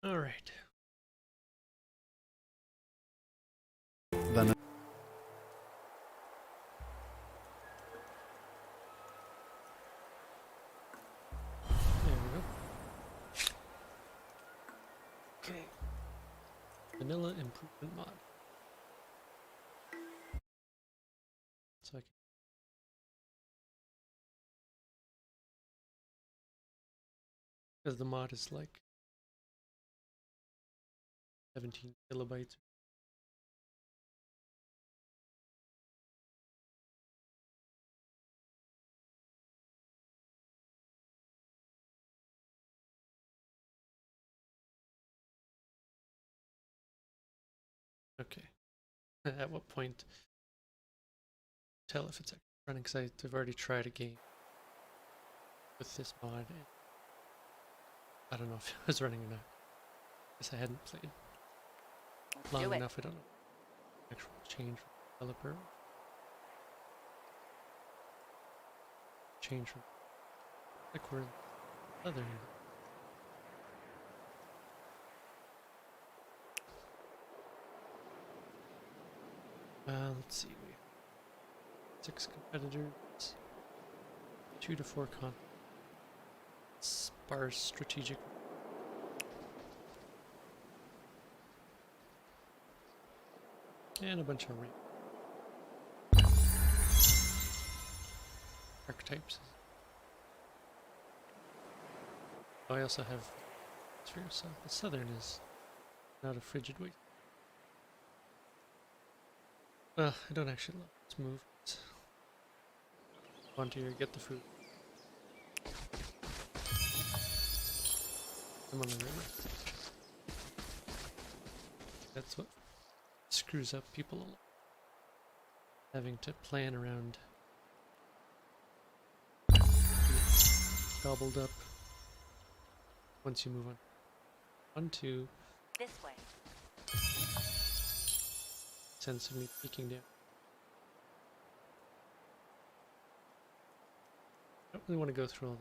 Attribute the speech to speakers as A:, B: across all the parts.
A: All right.
B: Then
A: There we go. Okay. Vanilla improvement mod. So I can. Because the mod is like 17 kilobytes. Okay. At what point tell if it's actually running? Because I've already tried a game with this mod. And I don't know if it was running or not. Guess I hadn't played long enough. I don't know. Actual change from developer. Change from like we're other. Let's see. We have 6 competitors, 2 to 4 sparse strategic. And a bunch of archetypes. Oh, I also have sphere, so the southern is not a frigid waste. I don't actually love this move. Want to get the food. I'm on the river. That's what screws up people a lot. Having to plan around gobbled up once you move on. 1, 2.
C: This way.
A: Sense of me peeking down. I don't really want to go through all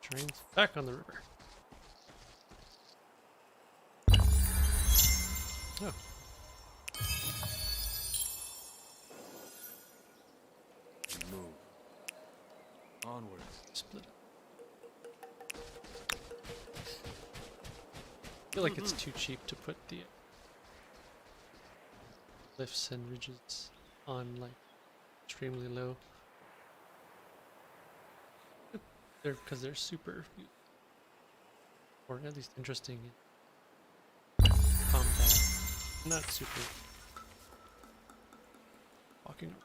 A: the trains. Back on the river. Oh.
B: move. Onward.
A: Split up. I feel like it's too cheap to put the lifts and ridges on like extremely low. Because they're super, or at least interesting in combat. Not super walking.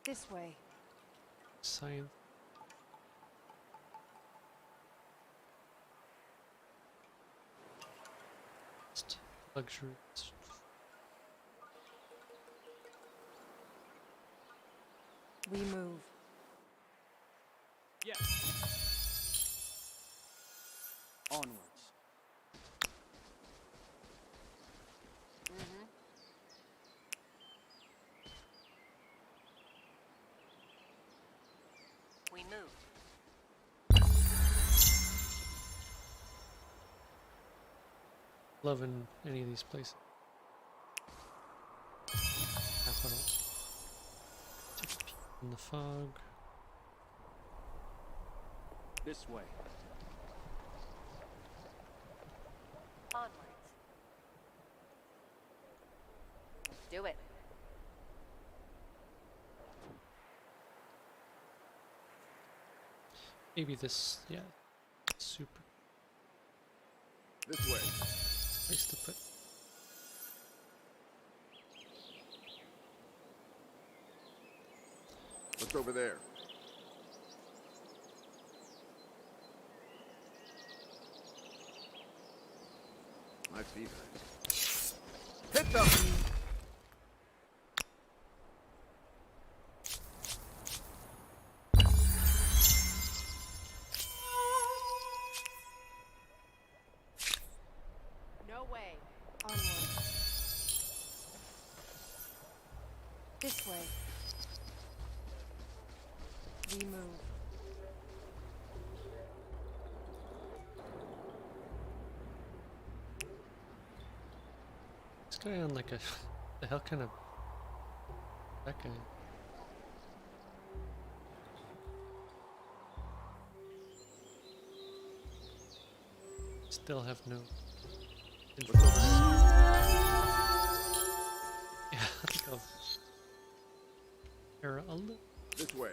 C: This way.
A: Science. Luxury.
C: We move.
B: Yes. Onwards.
C: We move.
A: Loving any of these places. Capital. Take a peek in the fog.
B: This way.
C: Onwards. Do it.
A: Maybe this, yeah, super
B: This way.
A: place to put.
B: What's over there? I see that. Hit them!
C: No way. Onward. This way. We move.
A: guy on like a the hell kind of that guy? Still have no
B: What's over
A: yeah, I think I'll Herald.
B: there? This way.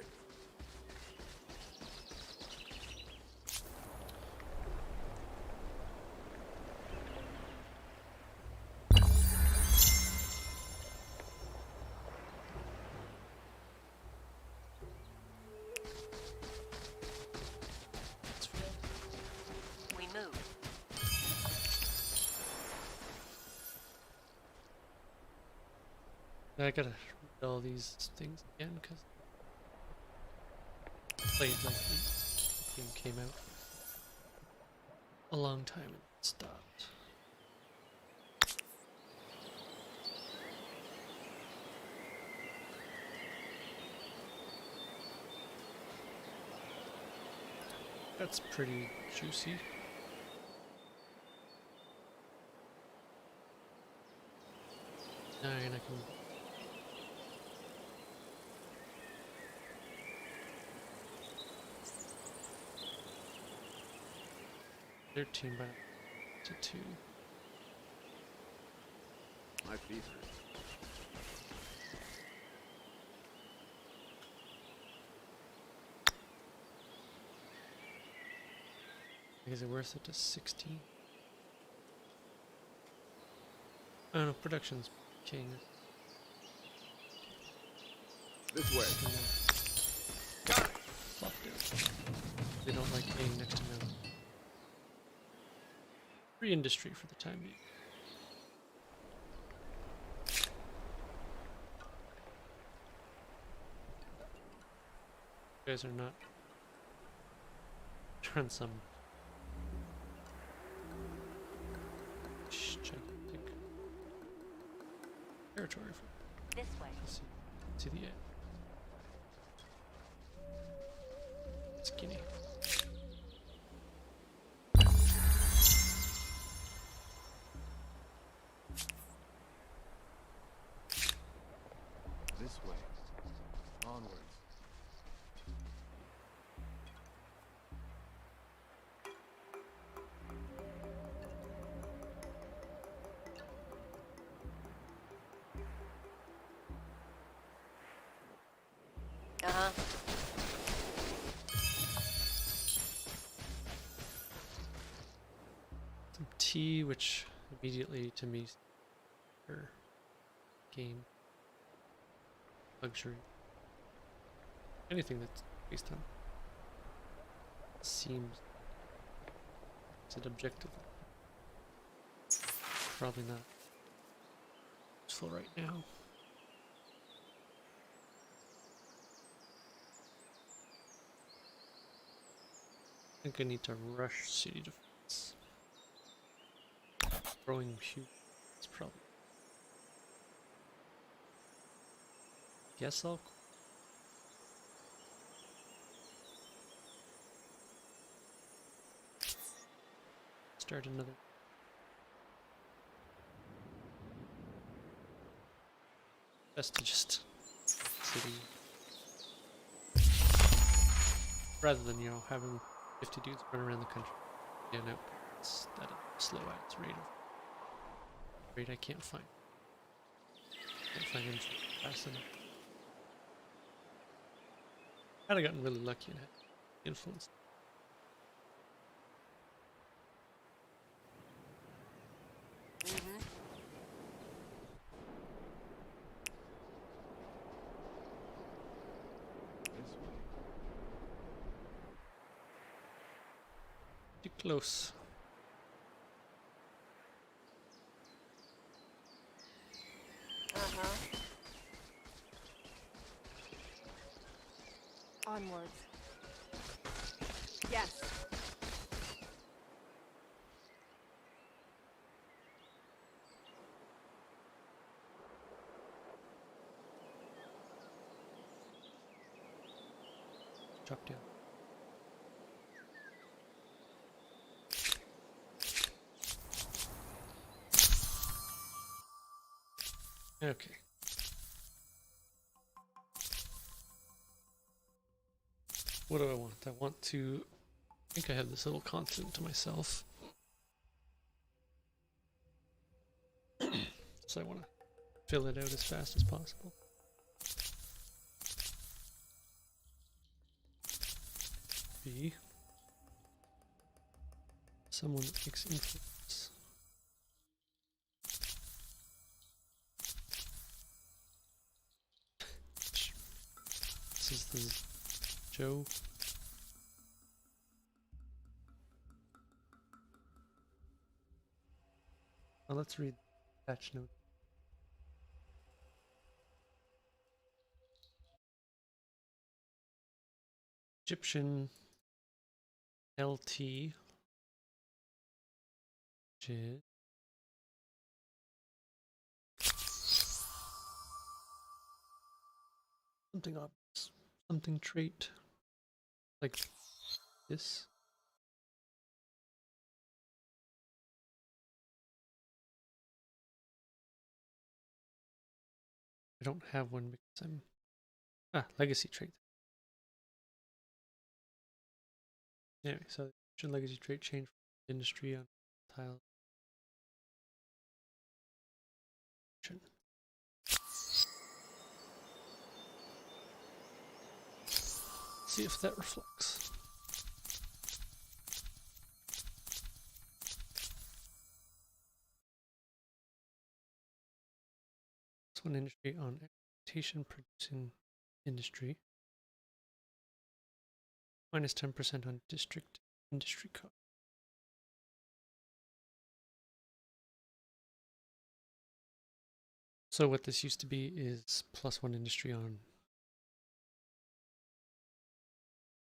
C: We move.
A: I gotta read all these things again because played like the game came out a long time and stopped. That's pretty juicy. Nine, I can. $13 to 2.
B: My feet hurt.
A: Is it worth it to 16? Oh no, production's king.
B: This way.
A: Got it. Fucked it. They don't like being next to me. Free industry for the time being. You guys are not trying some gigantic territory for
C: This way.
A: see the end. Skinny.
B: This way. Onwards.
C: Uh-huh.
A: Some tea, which immediately to me, or game, luxury, anything that's based on seems. Is it objective? Probably not useful right now. I think I need to rush city defense. Throwing huge. It's probably. Guess I'll. Start another. Best to just city. Rather than, having 50 dudes run around the country. Yeah, no. It's at a slow ass rate I can't find. Can't find anything fast enough. I'd have gotten really lucky and had influence.
C: Mm-hmm.
B: This way.
A: Too close.
C: Uh-huh. Onwards. Yes.
A: Drop down. Okay. What do I want? I want to. I think I have this little continent to myself. So I want to fill it out as fast as possible. B. Someone that makes influence. This is the Joe. Well, let's read the patch note. Egyptian LT. Jid. Something obvious. Something trait. Like this. I don't have one because I'm. Legacy trait. Anyway, so Egyptian legacy trait change from industry on tile. See if that reflects. This one industry on exploitation producing industry. Minus 10% on district industry cost. So what this used to be is +1 industry on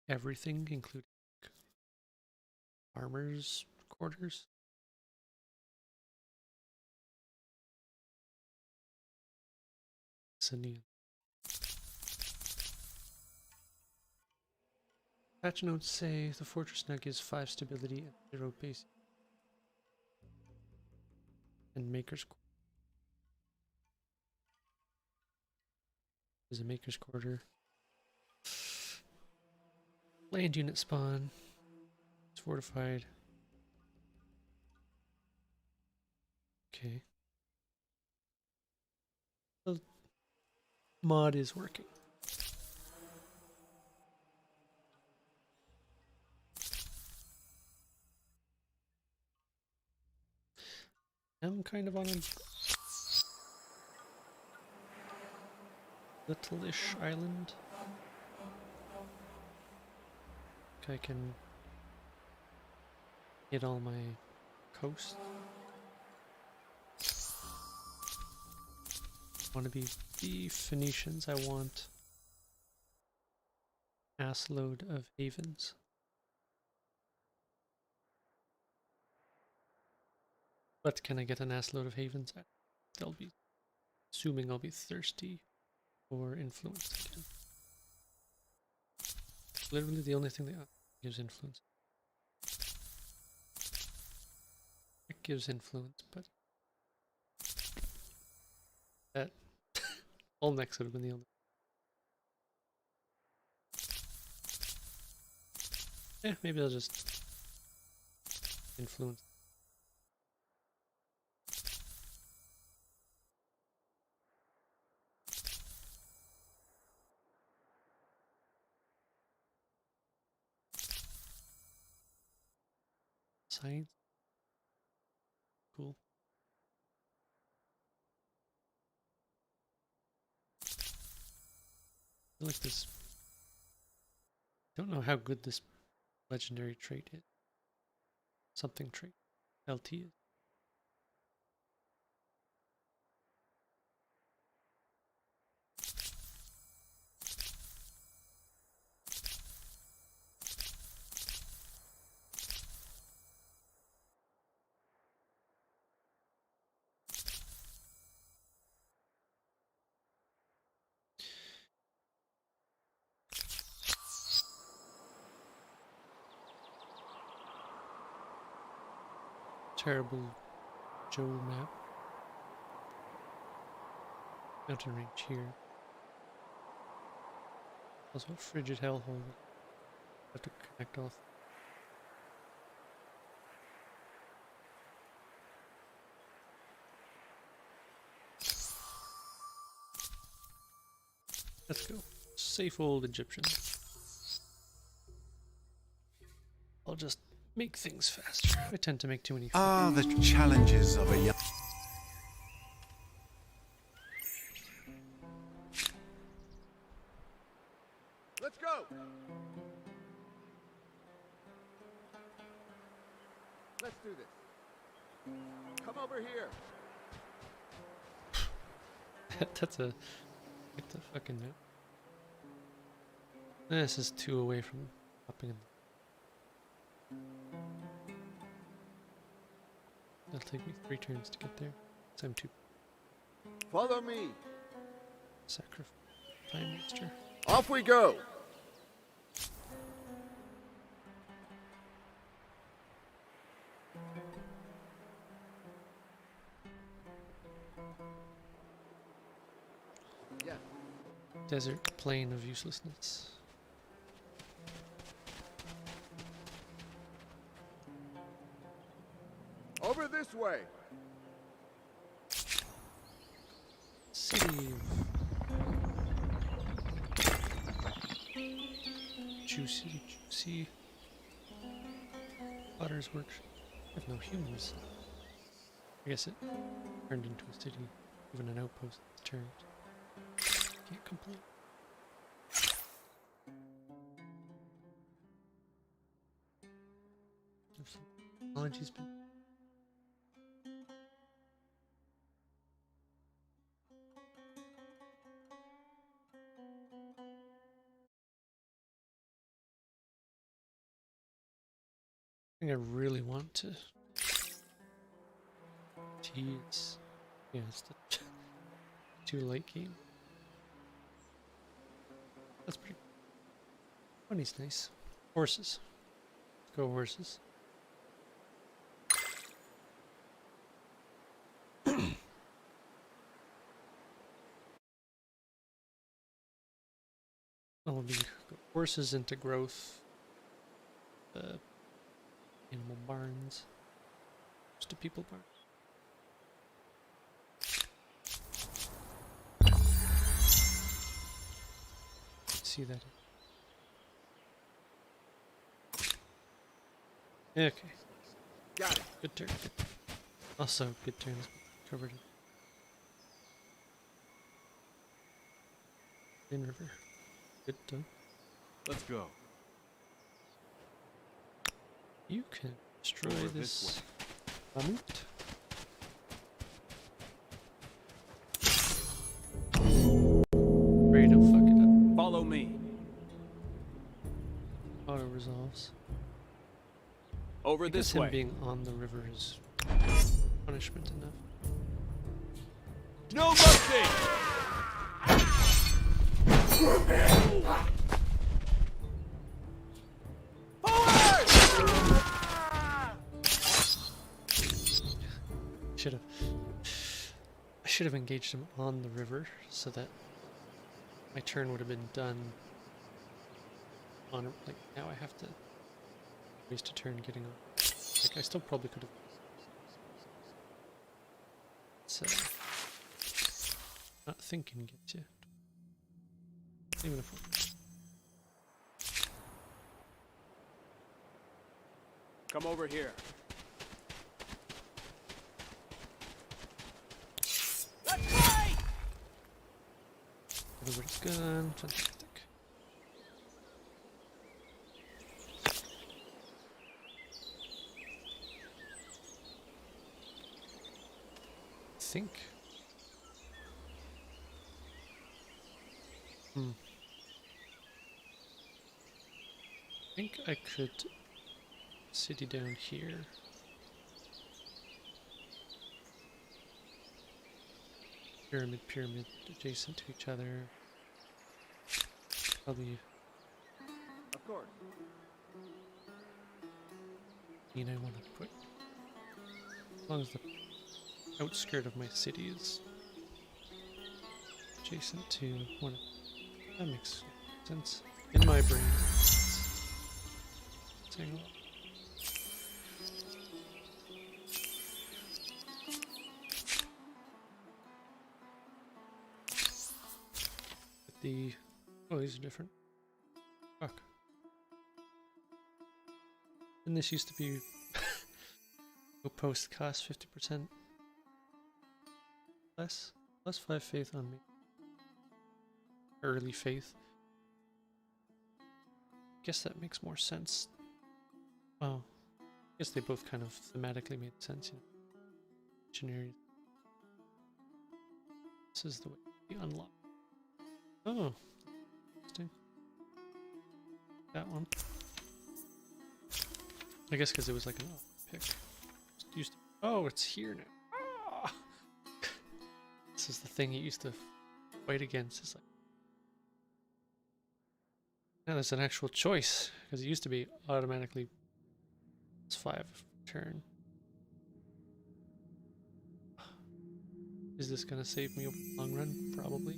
A: everything, including farmers' quarters. Sending. Patch notes say the fortress now gives 5 stability and 0 base. And maker's quarter is a maker's quarter. Land unit spawn. It's fortified. Okay. The mod is working. I'm kind of on a little-ish island. I can hit all my coast. I want to be the Phoenicians. I want assload of havens. But can I get an assload of havens? They'll be assuming I'll be thirsty for influence again. Literally the only thing that gives influence. It gives influence, but that all next would have been the only. Yeah, maybe I'll just influence. Science. Cool. I like this. Don't know how good this legendary trait is. Something trait. LT is. Terrible Joe map. mountain range here. Also a frigid hellhole. Have to connect all. Let's go. Safe old Egyptian. I'll just make things faster. I tend to make too many.
D: Ah, the challenges of a young...
B: Let's go! Let's do this. Come over here.
A: That's a. Get the fucking note. This is 2 away from hopping in. It'll take me 3 turns to get there. So I'm too
B: Follow me.
A: sacrifice time master.
B: Off we go. Yes.
A: Desert plain of uselessness.
B: Over this way.
A: City of juicy Potter's workshop. I have no humans. I guess it turned into a city. Even an outpost turned. Can't complain. Have some technology's been. I think I really want to tease. Yeah, it's the too late game. That's pretty. Money's nice. Horses. Let's go horses. I'll be horses into growth. Animal barns. Just a people barn. See that? Okay.
B: Got it.
A: Good turn. Good. Also, good turns. Covered it. In river. Good done.
B: Let's go.
A: You can destroy
B: Over
A: this
B: this
A: mammoth. Ready to fuck it up.
B: Follow me.
A: Auto resolves.
B: Over
A: I guess
B: this
A: him
B: way.
A: being on the river is punishment enough.
B: No mercy.
A: Should have. I should have engaged him on the river so that my turn would have been done. On like now, I have to waste a turn getting on. Like I still probably could have. So not thinking gets you. Even if.
B: Come over here.
A: Everybody's gone. Fantastic. Think. I think I could city down here. Pyramid adjacent to each other. Probably
B: Of course.
A: mean I want to put as long as the outskirt of my city is adjacent to one of that makes sense. In my brain. Saying a lot. The oh, these are different. Fuck. And this used to be post cost 50% less. Plus 5 faith on me. Early faith. Guess that makes more sense. Well, I guess they both kind of thematically made sense, you know. Engineering. This is the way we unlock. Oh, interesting. That one. I guess because it was like an pick. Used to, oh, it's here now. Ah! This is the thing you used to fight against. It's like now there's an actual choice because it used to be automatically +5 turn. Is this gonna save me over the long run? Probably.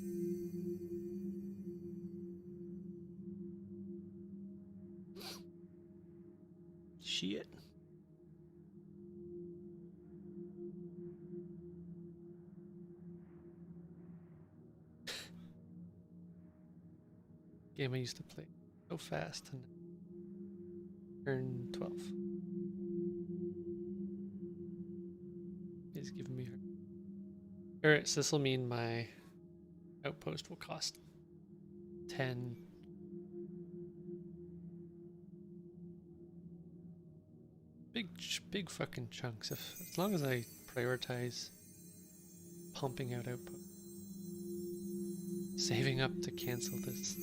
A: Shit. Game I used to play so fast and turn 12. He's giving me her. Alright, so this will mean my outpost will cost 10. Big fucking chunks. As long as I prioritize pumping out output, saving up to cancel this.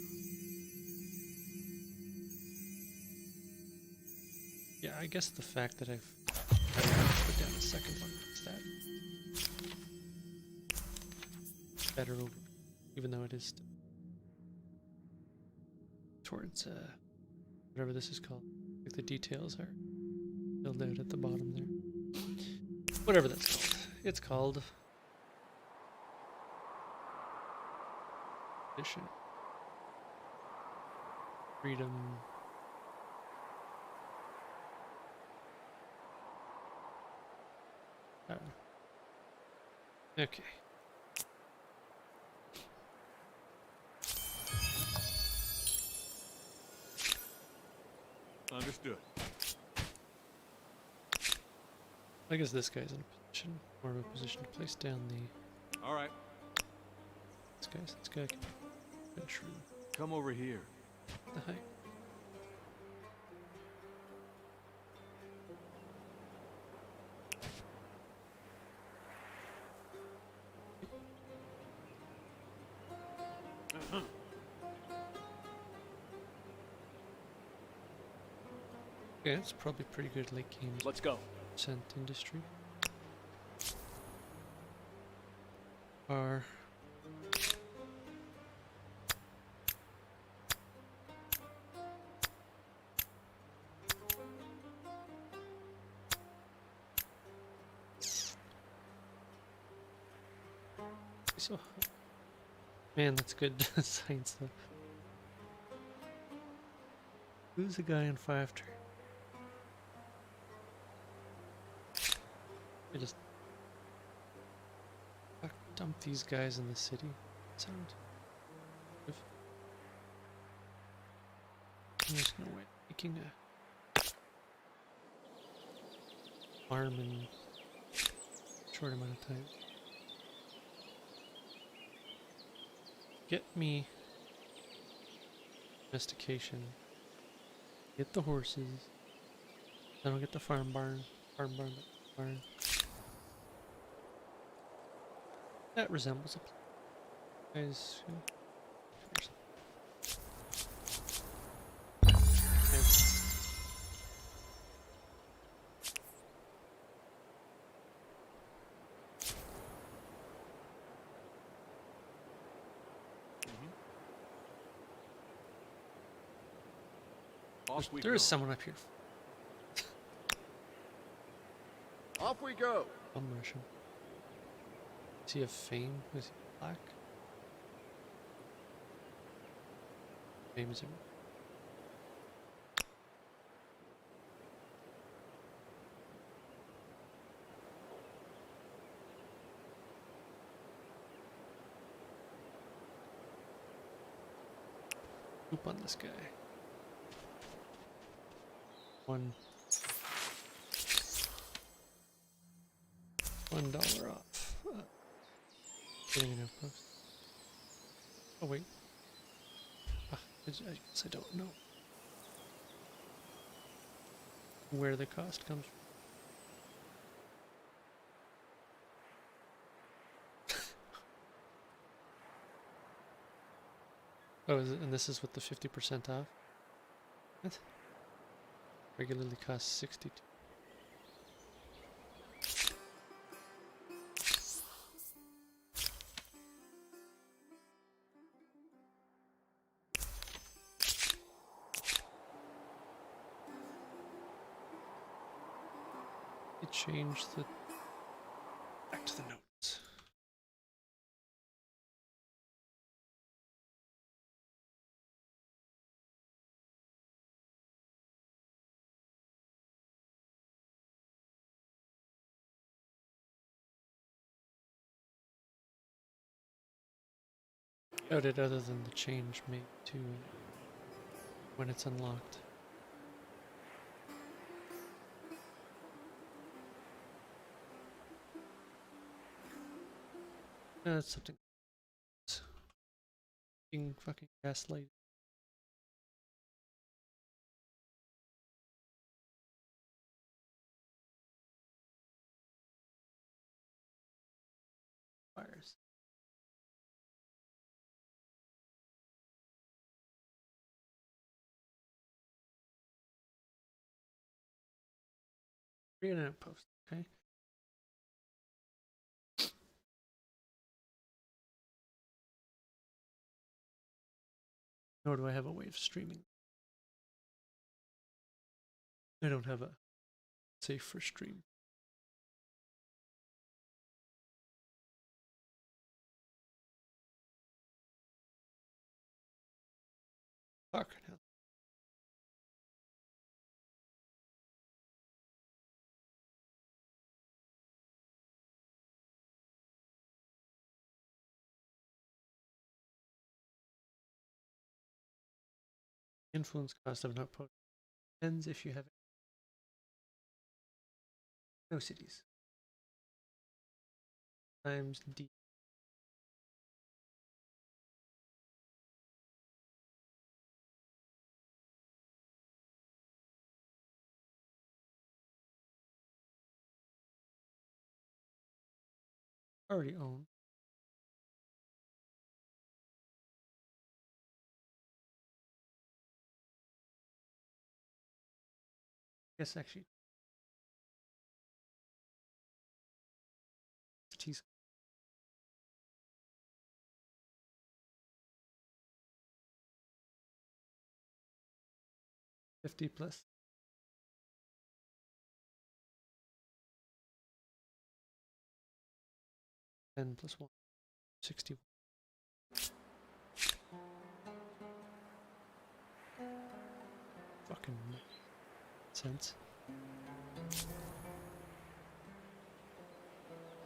A: Yeah, I guess the fact that I've put down the second one makes that better over, even though it is towards whatever this is called. Like the details are filled out at the bottom there. Whatever that's called. It's called Edition. Freedom. Okay.
B: Understood.
A: I guess this guy's in a position, more of a position to place down the.
B: All right.
A: This guy can venture
B: Come over here.
A: the height. Yeah, it's probably pretty good late game
B: Let's go.
A: percent industry. Are so man, that's good science though. Who's the guy in 5 turn? I just dump these guys in the city. Sound. I'm just gonna wait, making a farm in short amount of time. Get me domestication. Get the horses. Then I'll get the farm barn. Barn. That resembles a plan. Guys.
B: Off we
A: There
B: go.
A: is someone up here.
B: Off we go.
A: I'm Russian. Is he of fame? Is he black? names in. Poop on this guy. $1 off. Getting an outpost. Oh wait. I guess I don't know where the cost comes from. Oh, is it, and this is with the 50% off? What? Regularly costs 62. It changed the back to the notes. Noted other than the change made to when it's unlocked. That's something. Being fucking gaslight. Fires. Create an outpost, okay? Nor do I have a way of streaming. I don't have a safe for stream. Fuck hell. Influence cost of an outpost depends if you have no cities. Times D. Already own. Guess actually. T's 50 plus 10 plus 1. 60. Fucking sense.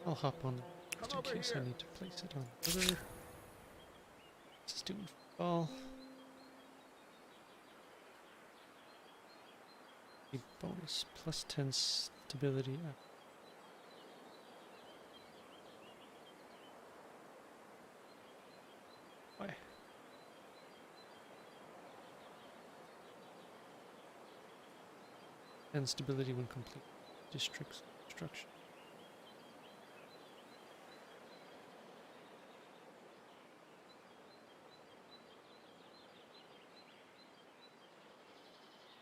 A: I'll hop on just in case I need to place it on other. This is doing fall. Need bonus plus 10 stability. Why? And stability when complete. District's construction.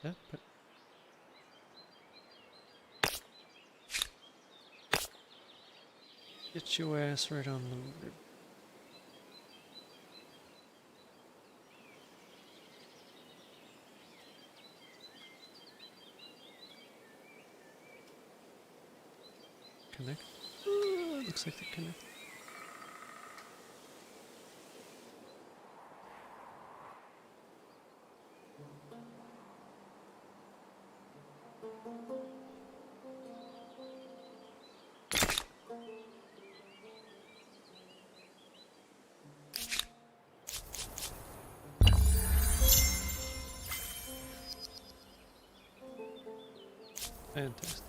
A: Yeah, but get your ass right on the rib. Connect. Looks like they connect. Fantastic.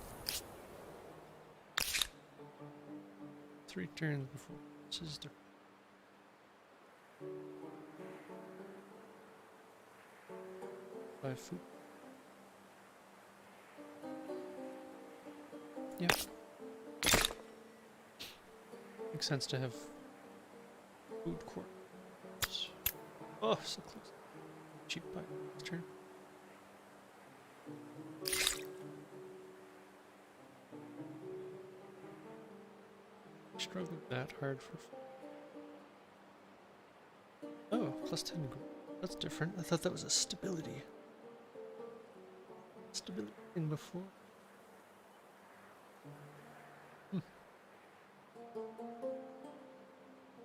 A: 3 turns before this is different. Buy food. Yep. Makes sense to have food courts. Oh, so close. Cheap buy. Turn. Struggling that hard for. Oh, plus 10. That's different. I thought that was a stability. Stability thing before.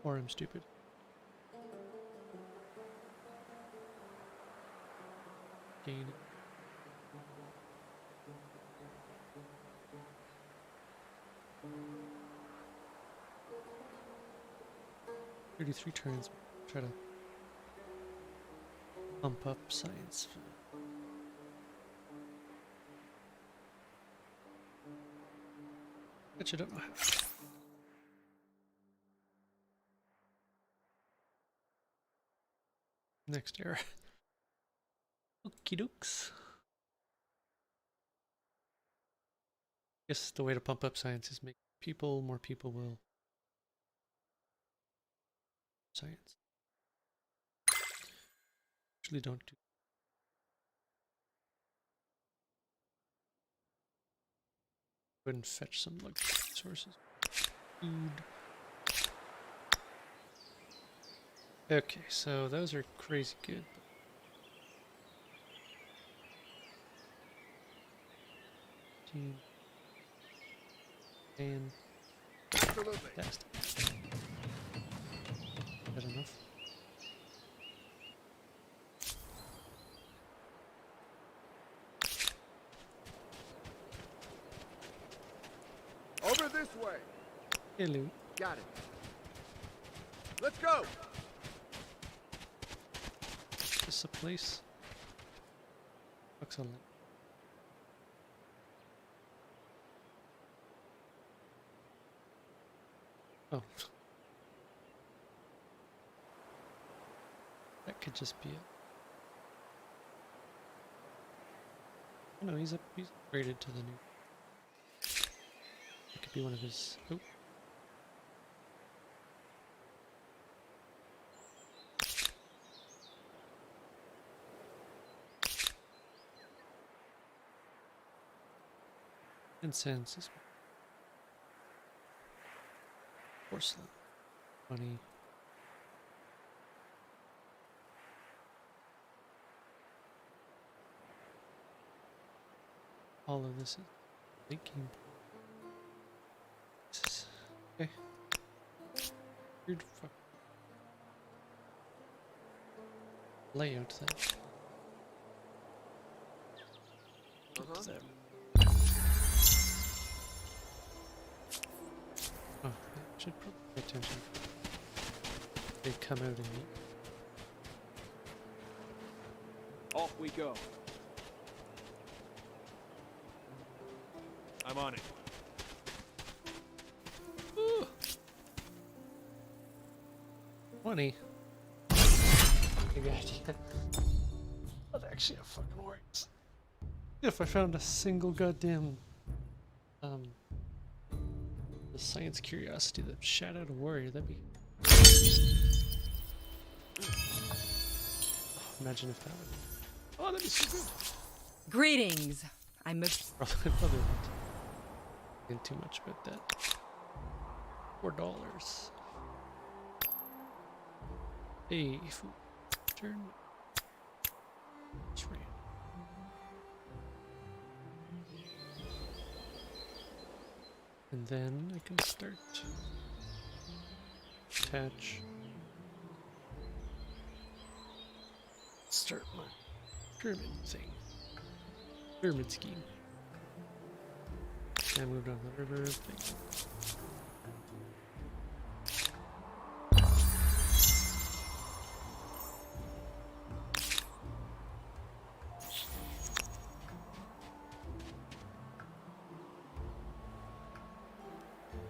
A: Or I'm stupid. Gain. 33 turns. Try to pump up science. Bet you don't know how. Next era. Okie dokes. Guess the way to pump up science is make more people will. Science. Usually don't do. Go ahead and fetch some sources. Food. Okay, so those are crazy good. And
B: Absolutely.
A: fantastic. That enough?
B: Over this way.
A: Hello.
B: Got it. Let's go.
A: Is this a place? Excellent. Oh. That could just be it. Oh no, he's upgraded to the new. It could be one of his. Oh. Incense is porcelain. Money. All of this is thinking. Okay. Weird fuck. Layout then. Get that. Oh, I should probably pay attention. They come out and eat.
E: Off we go. I'm on it.
A: Ooh. 20. Big idea. That actually fucking works. If I found a single goddamn the science curiosity that shat out a warrior, that'd be. Oh, imagine if that would. Oh, that'd be so good.
F: Greetings. I'm a
A: Probably not. Thinking too much about that. $4. Hey, food. Turn. It's right. And then I can start. Attach. Start my pyramid thing. Pyramid scheme. I moved on the river.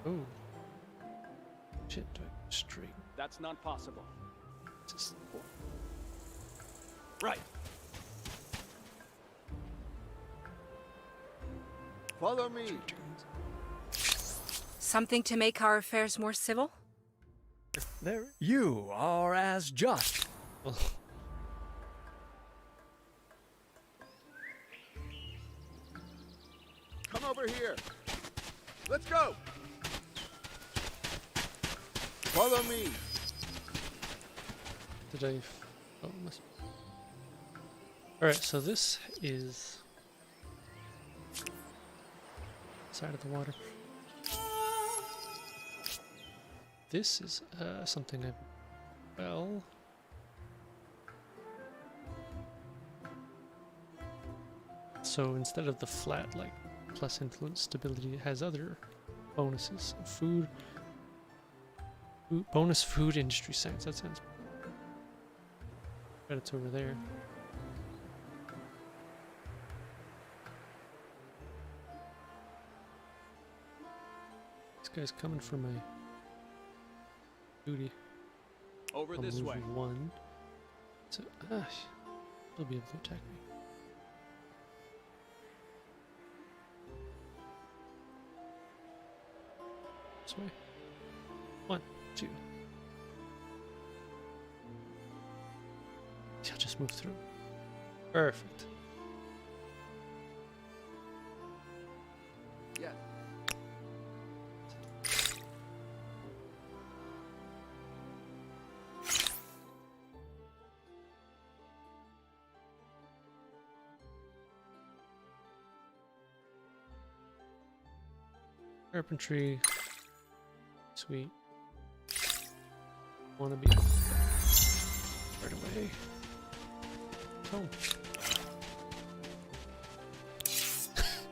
A: Oh. Shit, do I go straight?
E: That's not possible.
A: Just
E: Right.
B: Follow me.
F: Something to make our affairs more civil?
A: there.
G: You are as just.
A: Well,
B: Come over here. Let's go. Follow me.
A: did I? Oh, must. All right, so this is side of the water. This is something I well. So instead of the flat like plus influence stability, it has other bonuses. Bonus food industry science. That sounds. But it's over there. This guy's coming for my booty.
E: Over
A: I'll
E: this
A: move
E: way.
A: one. So he'll be able to attack me. This way. 1, 2. He'll just move through. Perfect.
B: Yes.
A: Carpentry. Sweet. Wanna be right away. Oh.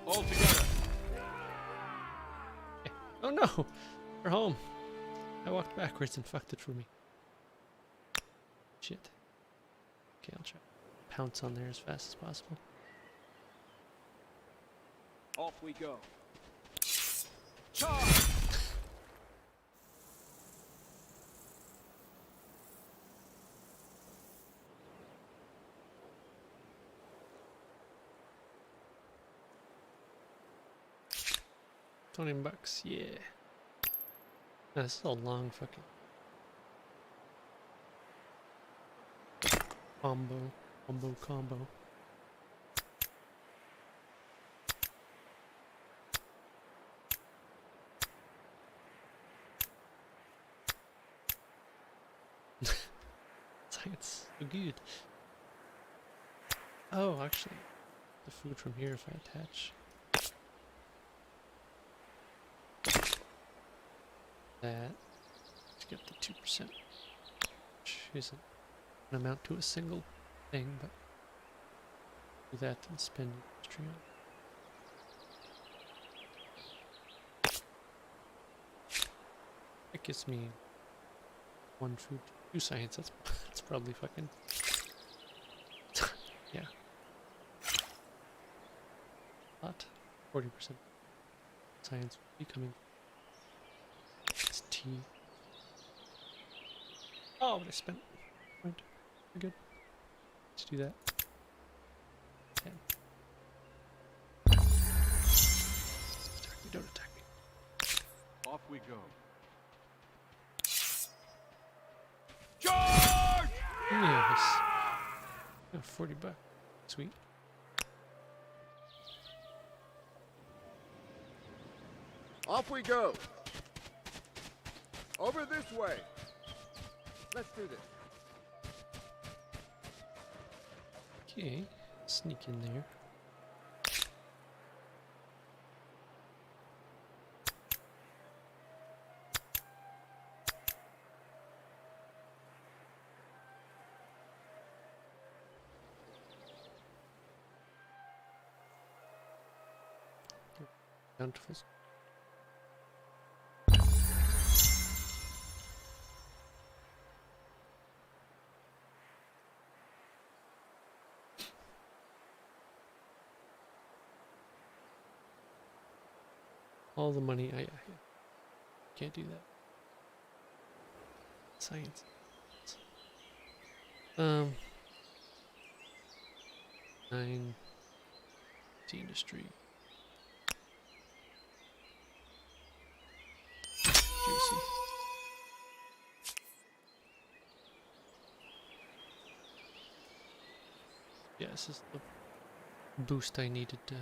E: All together.
A: Oh no! We're home. I walked backwards and fucked it for me. Shit. Okay, I'll try to pounce on there as fast as possible.
E: Off we go. Charge!
A: $20, yeah. Now, this is a long fucking combo. It's so good. Oh, actually, the food from here if I attach that to get the 2%, which isn't an amount to a single thing, but do that and spend industry on. That gives me 1 food, 2 science. That's probably fucking yeah. Lot 40% science becoming. It's T. Oh, but I spent point. We're good. Let's do that. 10. Attack me, don't attack me.
E: Off we go. Charge!
A: Yes. Oh, $40. Sweet.
B: Off we go. Over this way. Let's do this.
A: Okay. Sneak in there. Bountiful. All the money. Yeah. Can't do that. Science. Nine. Tea industry. Juicy. Yeah, this is the boost I needed to.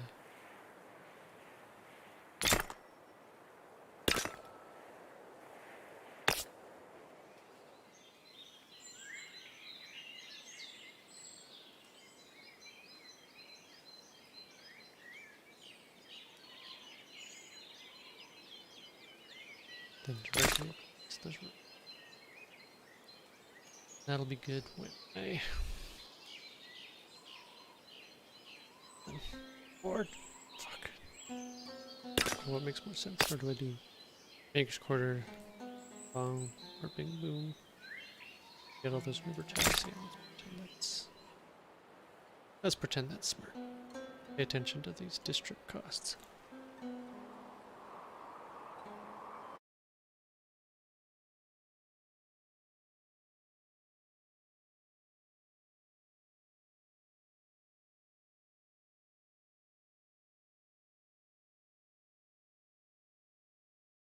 A: Then directly. This doesn't. That'll be good when I. Board. Fuck. What makes more sense? What do I do? Anchor's quarter. Bong. Or bing boom. Get all those river tiles. Yeah, let's pretend that's smart. Pay attention to these district costs.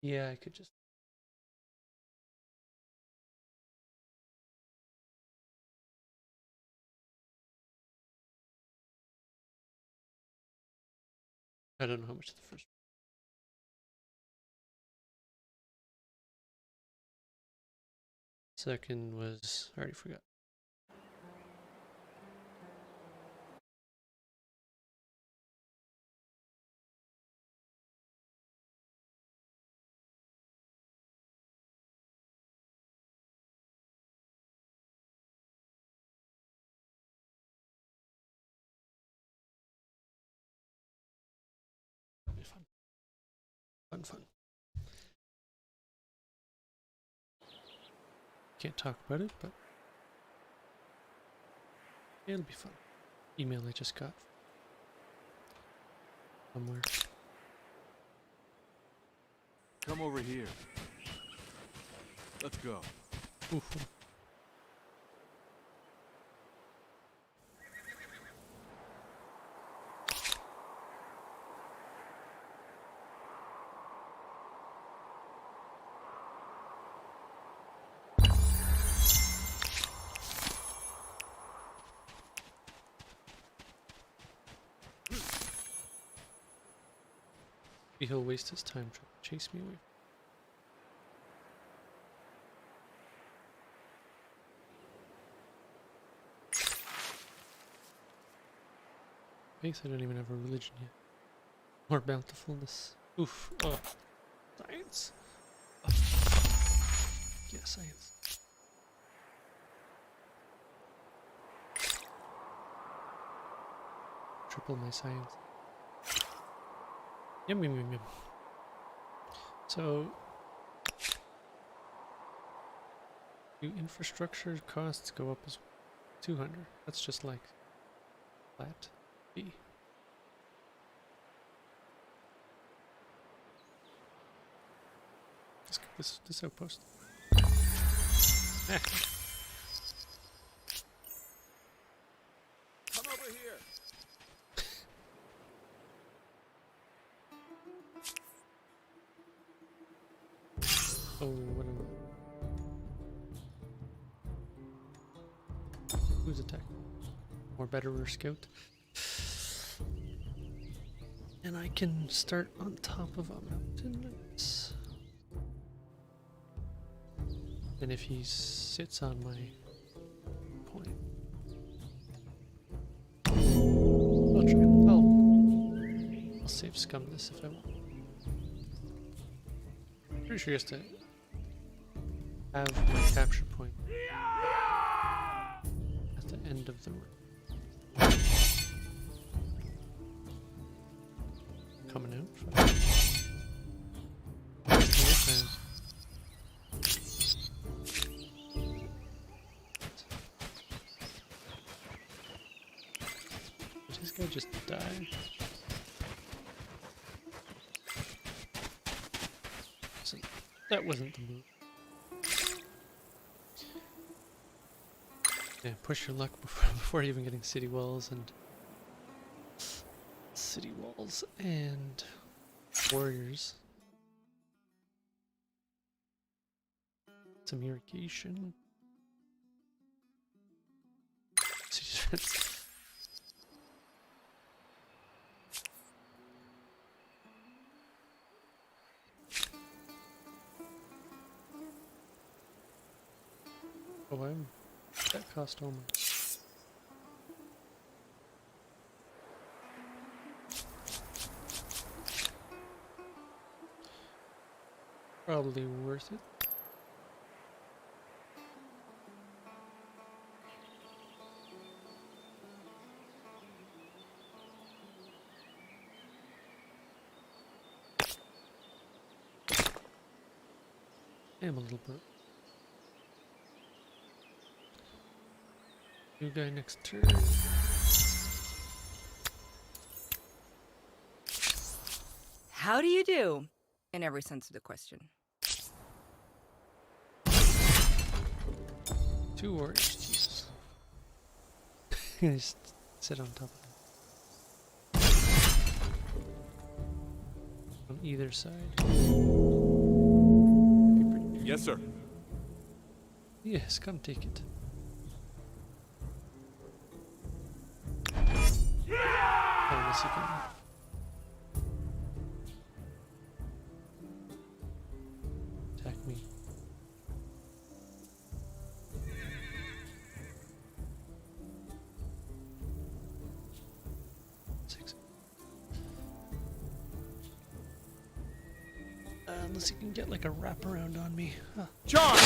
A: Yeah, I could just. I don't know how much the first. Second was. I already forgot. It'll be fun. Fun. Can't talk about it, but it'll be fun. Email I just got somewhere.
D: Come over here. Let's go.
A: Oof. He'll waste his time trying to chase me away. Faith, I don't even have a religion yet. More bountifulness. Oof. Oh. Science. Oh. Yeah, science. Triple my science. Yum. So, do infrastructure costs go up as 200? That's just like flat B. This outpost.
B: Come over here.
A: Oh, what am I? Who's attacking? More betterer scout. And I can start on top of a mountain. And if he sits on my point, I'll try. I'll save scum this if I want. Pretty sure he has to have my capture point at the end of the room. Coming out. I just die. See, that wasn't the move. Yeah, push your luck before even getting city walls and warriors. Some irrigation. City defense. Oh, that cost almost. Probably worth it. I'm a little bit. New guy next turn.
F: How do you do? In every sense of the question.
A: 2 warriors, Jesus. Gonna just sit on top of them. On either side.
D: Yes, sir.
A: Yes, come take it. Unless you can. Attack me. Unless you can get like a wraparound on me. Huh.
D: Charge!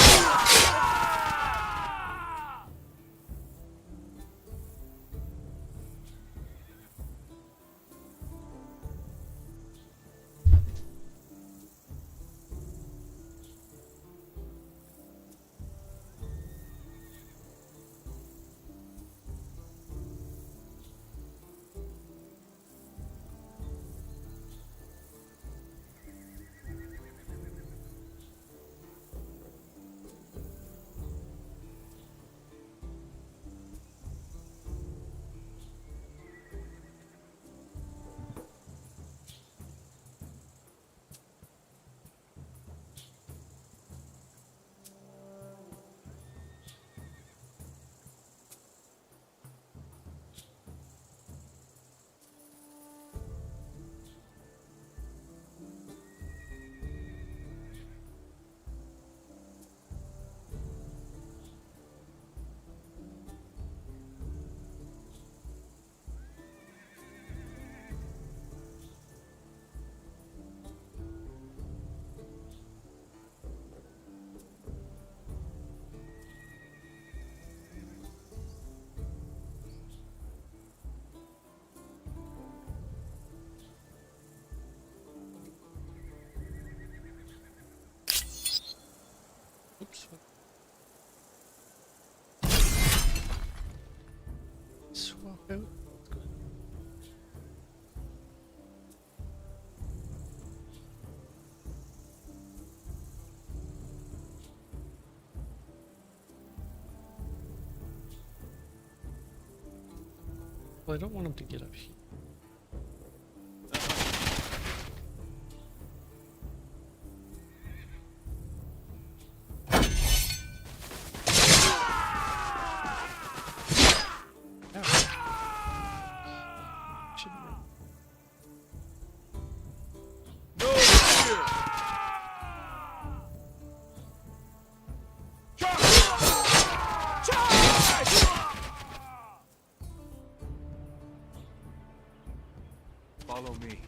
A: Oops. Swap out. Well, I don't want him to get up here.
D: Follow me.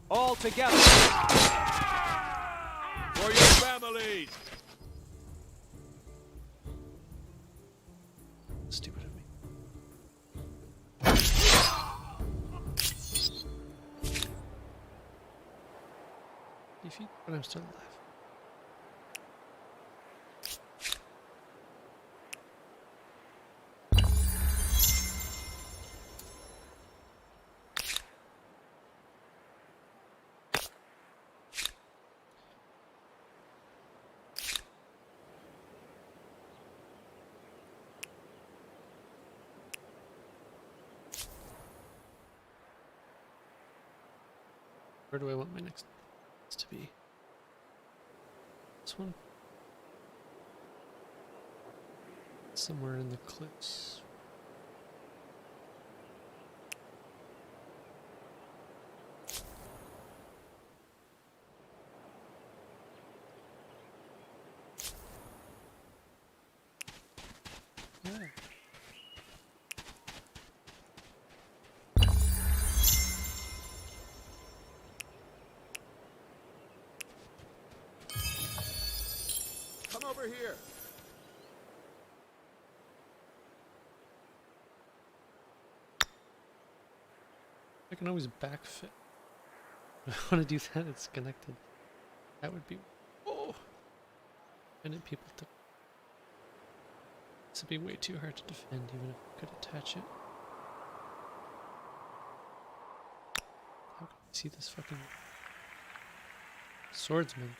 E: All together.
D: For your families!
A: Stupid of me. feet, but I'm still alive. Where do I want my next to be? This one? Somewhere in the cliffs. Yeah.
B: Come over here.
A: I can always backfit. I want to do that. It's connected. That would be. Oh! And people to. This would be way too hard to defend, even if I could attach it. How can I see this fucking swordsman?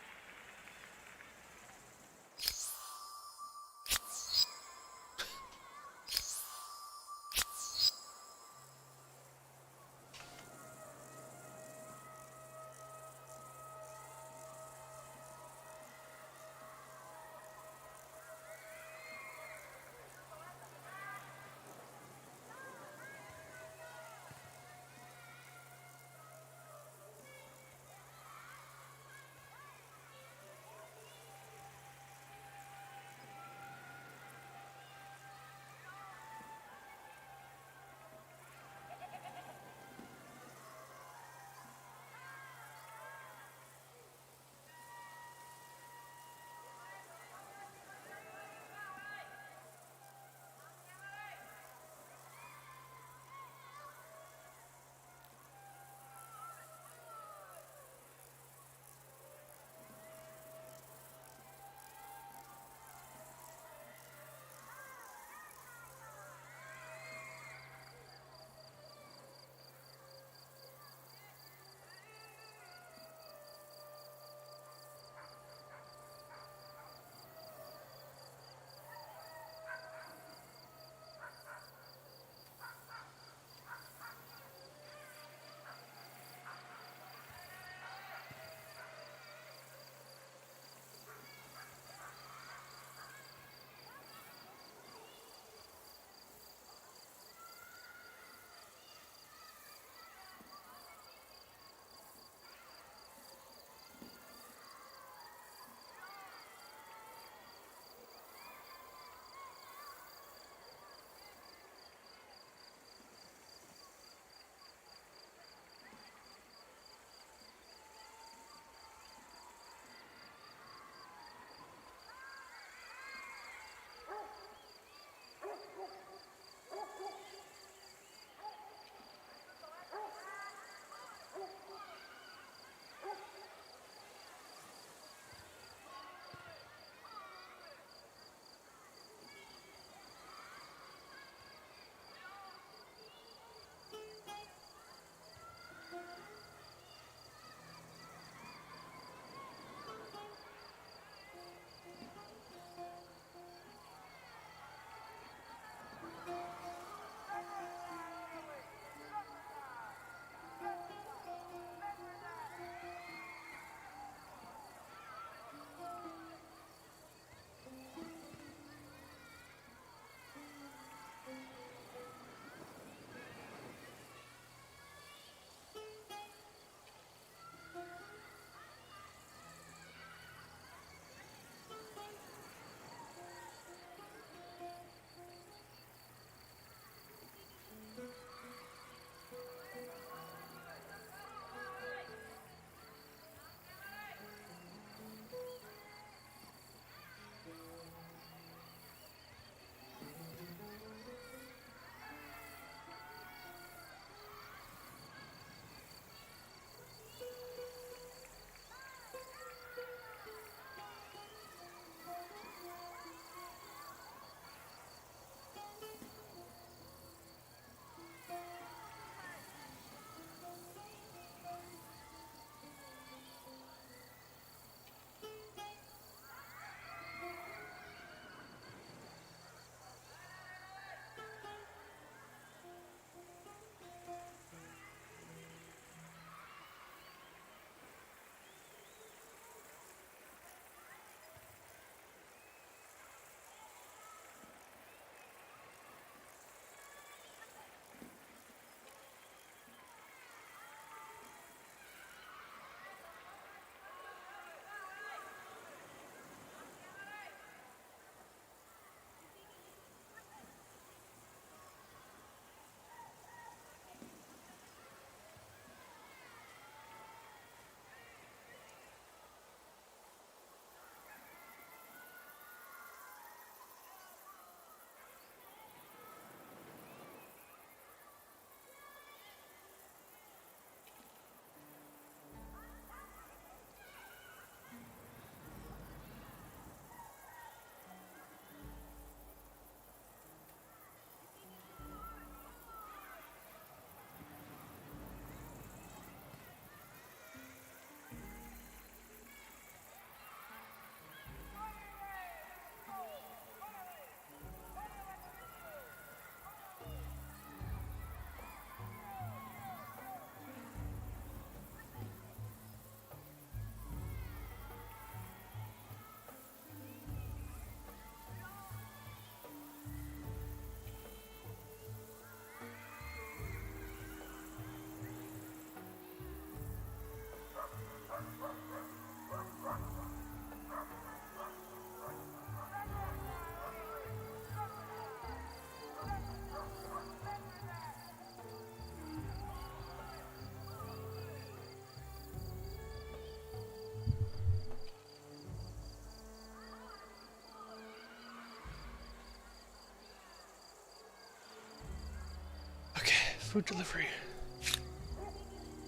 A: food delivery.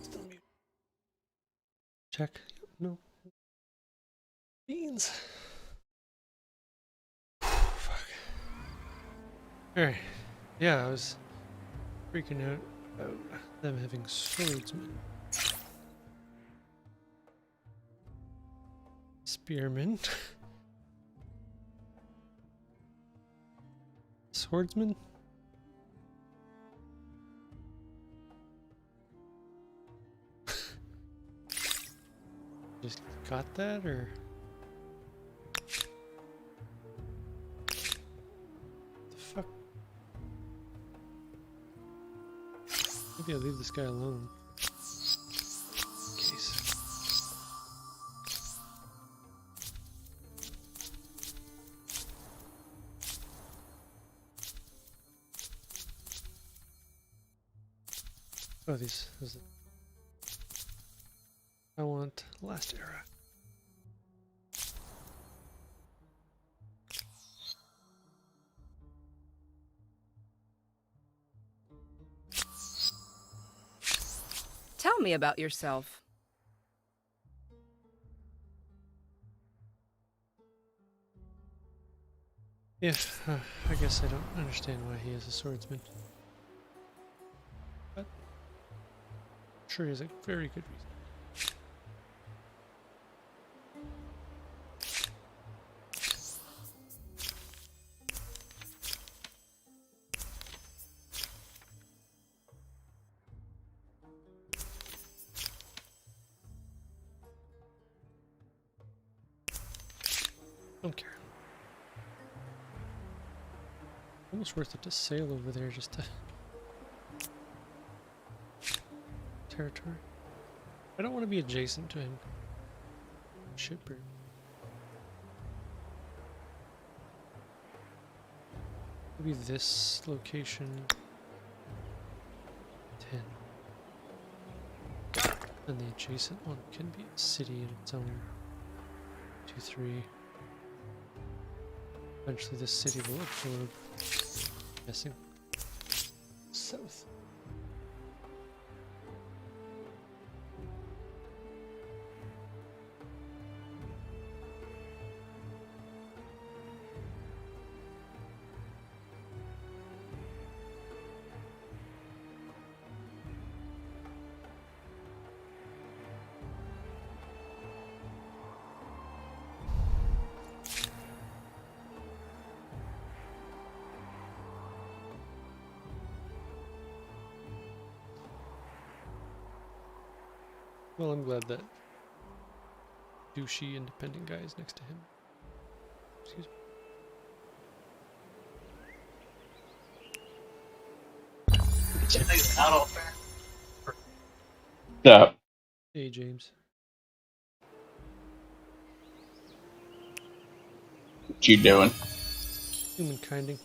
A: Still mute. Check. No. Beans. Fuck. Alright. Yeah, I was freaking out about them having swordsmen. Spearmen. Swordsman? Just got that, or? The fuck? Maybe I'll leave this guy alone. Case. Oh, these. I want last era.
F: Tell me about yourself.
A: Yeah, I guess I don't understand why he is a swordsman. But I'm sure he has a very good reason. Don't care. Almost worth it to sail over there just to territory. I don't want to be adjacent to him. Shipper. Maybe this location 10. And the adjacent one can be a city in its own. 2, 3. Eventually this city will absorb. Guessing. South. Well, I'm glad that douchey independent guy is next to him. Excuse me.
H: Yeah.
A: Hey, James.
H: What you doing?
A: Humankinding.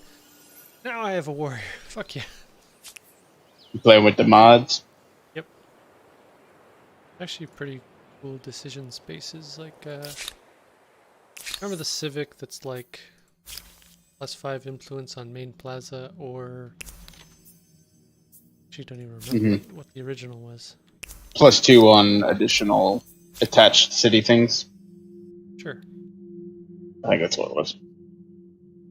A: Now I have a warrior. Fuck yeah.
H: You playing with the mods?
A: Yep. Actually, pretty cool decision spaces. Like, remember the Civic that's like +5 influence on main plaza, or actually don't even remember what the original was.
H: +2 on additional attached city things.
A: Sure.
H: I think that's what it was.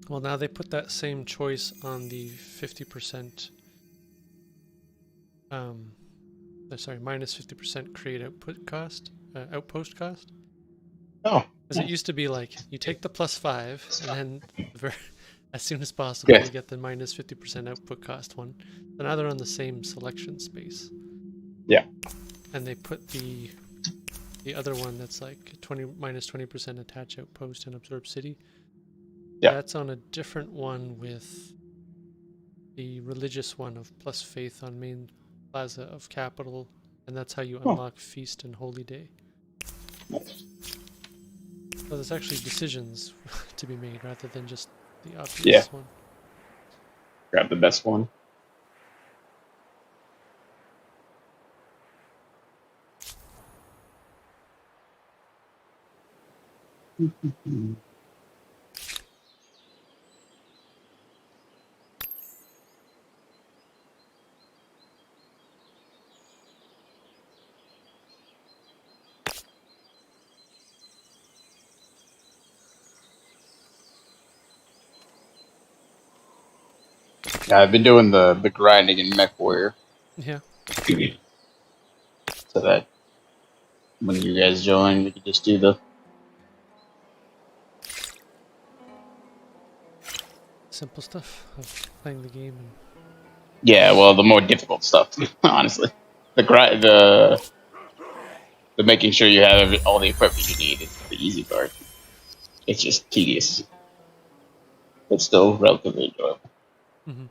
A: Well, now they put that same choice on the 50%. Sorry, minus 50% create output cost, outpost cost.
H: Oh.
A: Because it used to be like you take the +5 and then as soon as possible you get the minus 50% output cost one. So now they're on the same selection space.
H: Yeah.
A: And they put the other one that's like minus 20% attach outpost and absorb city.
H: Yeah.
A: That's on a different one with the religious one of plus faith on main plaza of capital, and that's how you unlock feast and holy day.
H: Nice.
A: So there's actually decisions to be made rather than just the obvious one.
H: Grab the best one. Yeah, I've been doing the grinding in Mech Warrior,
A: Yeah.
H: so that when you guys join, we can just do the.
A: Simple stuff of playing the game and
H: Yeah, well, the more difficult stuff, honestly. The making sure you have all the equipment you need is the easy part. It's just tedious, but still relatively enjoyable.
A: mm-hmm.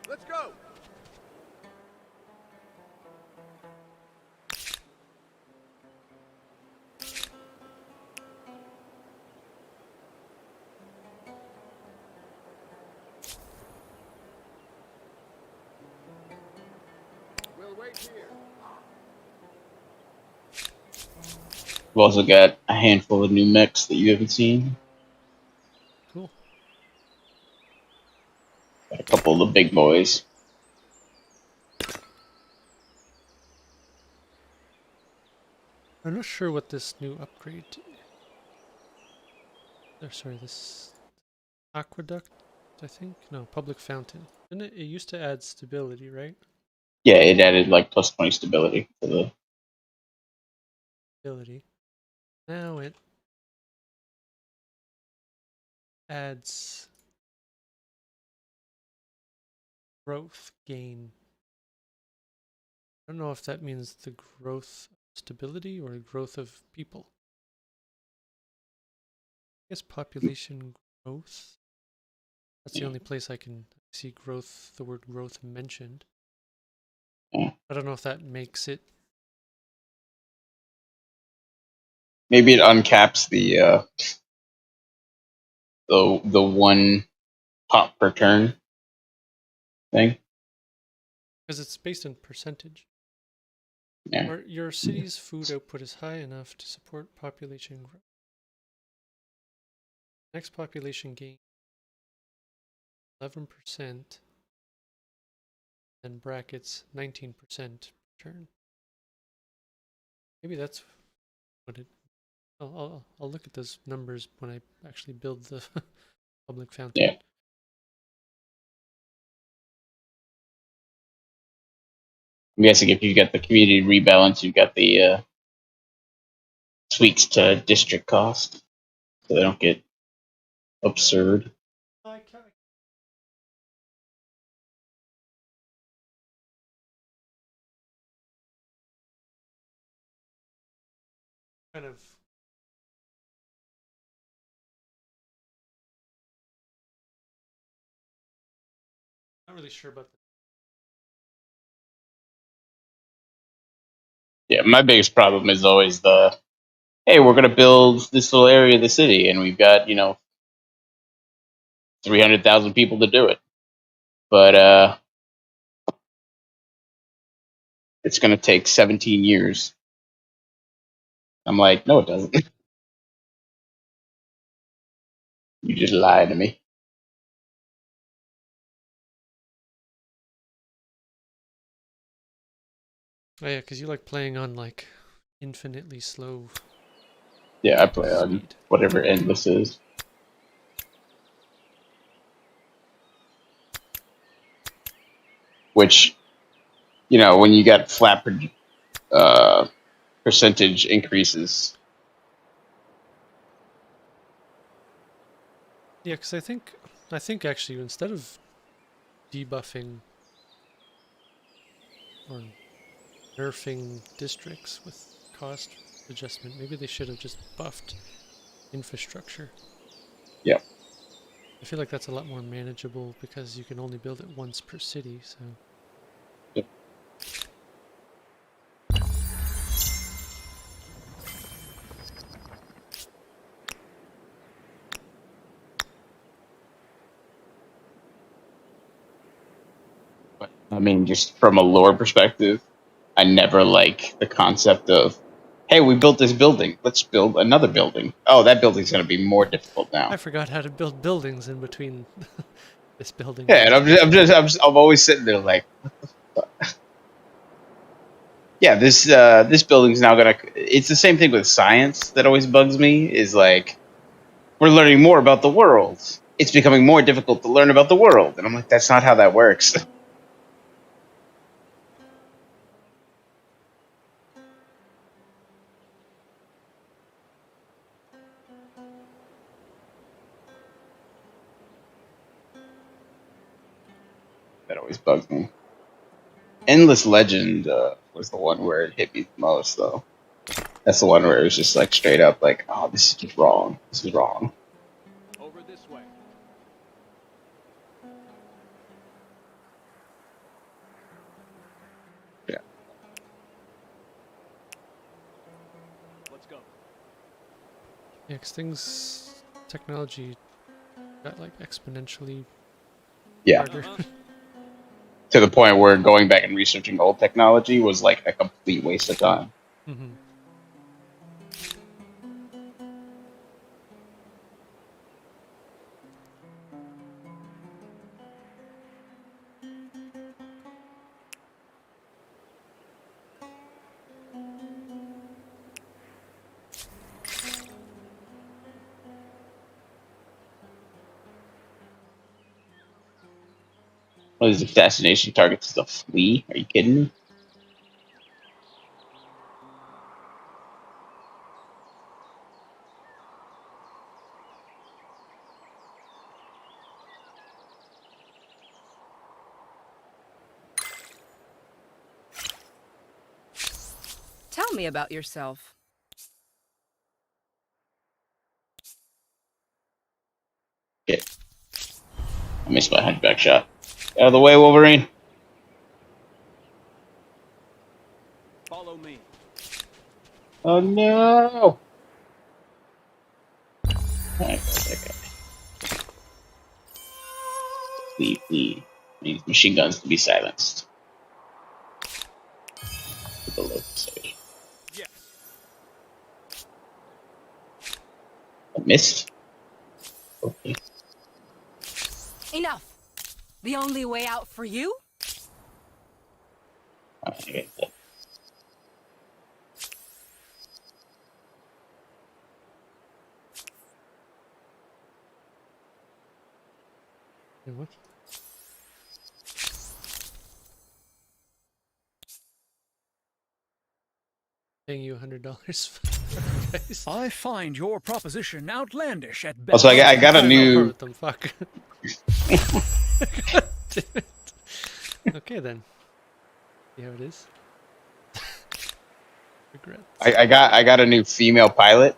B: Let's go. We'll wait here.
H: We've also got a handful of new mechs that you haven't seen.
A: Cool.
H: Got a couple of the big boys.
A: I'm not sure what this new upgrade. Or sorry, this aqueduct. I think no public fountain. And it used to add stability, right?
H: Yeah, it added like plus 20 stability to the.
A: Stability. Now it adds growth gain. I don't know if that means the growth of stability or growth of people. I guess population growth. That's the only place I can see growth, the word growth mentioned.
H: Yeah.
A: I don't know if that makes it.
H: Maybe it uncaps the one pop per turn thing.
A: Because it's based on percentage.
H: Yeah.
A: Or your city's food output is high enough to support population growth. Next population gain 11%, then brackets 19% per turn. Maybe that's what it. I'll look at those numbers when I actually build the public fountain.
H: Yeah. I'm guessing if you get the community rebalance, you've got the tweaks to district cost, so they don't get absurd.
A: I can't. Kind of. Not really sure about
H: Yeah, my biggest problem is always the hey, we're gonna build this little area of the city, and we've got 300,000 people to do it, but it's gonna take 17 years. I'm like, no, it doesn't. You just lied to me.
A: Oh yeah, because you like playing on like infinitely slow
H: Yeah, I play on
A: speed.
H: whatever endless is. Which, when you got flat uh, percentage increases.
A: Yeah, because I think actually instead of debuffing or nerfing districts with cost adjustment, maybe they should have just buffed infrastructure.
H: Yeah.
A: I feel like that's a lot more manageable because you can only build it once per city, so.
H: Yep. But, I mean, just from a lore perspective, I never like the concept of, hey, we built this building. Let's build another building. Oh, that building's going to be more difficult
A: I
H: now.
A: forgot how to build buildings in between this building
H: Yeah,
A: and
H: and
A: this building.
H: I'm always sitting there like, Yeah, this building's now gonna. It's the same thing with science that always bugs me. Is like we're learning more about the world. It's becoming more difficult to learn about the world, and I'm like, that's not how that works. That always bugs me. Endless Legend was the one where it hit me the most, though. That's the one where it was just like straight up, like, oh, this is just wrong. This is wrong.
E: Over this way.
H: Yeah.
E: Let's go.
A: Yeah, 'cause technology got like exponentially
H: Yeah.
A: harder.
H: To the point where going back and researching old technology was like a complete waste of time.
A: Hmm.
H: What is assassination targets the flea? Are you kidding me?
F: Tell me about yourself.
H: Shit. I missed my hunchback shot. Out of the way, Wolverine.
E: Follow me.
H: Oh no! Alright, that guy. Flea, flea. Needs machine guns to be silenced. The local stage.
E: Yes.
H: I missed. Okay.
F: Enough. The only way out for you?
H: Alright, I get that.
A: Yeah, what? Paying you $100, guys.
G: I find your proposition outlandish at best.
H: Also, I got a
A: More
H: new.
A: with them. Fuck. God damn it. Okay then. See how it is. Regrets.
H: I got a new female pilot,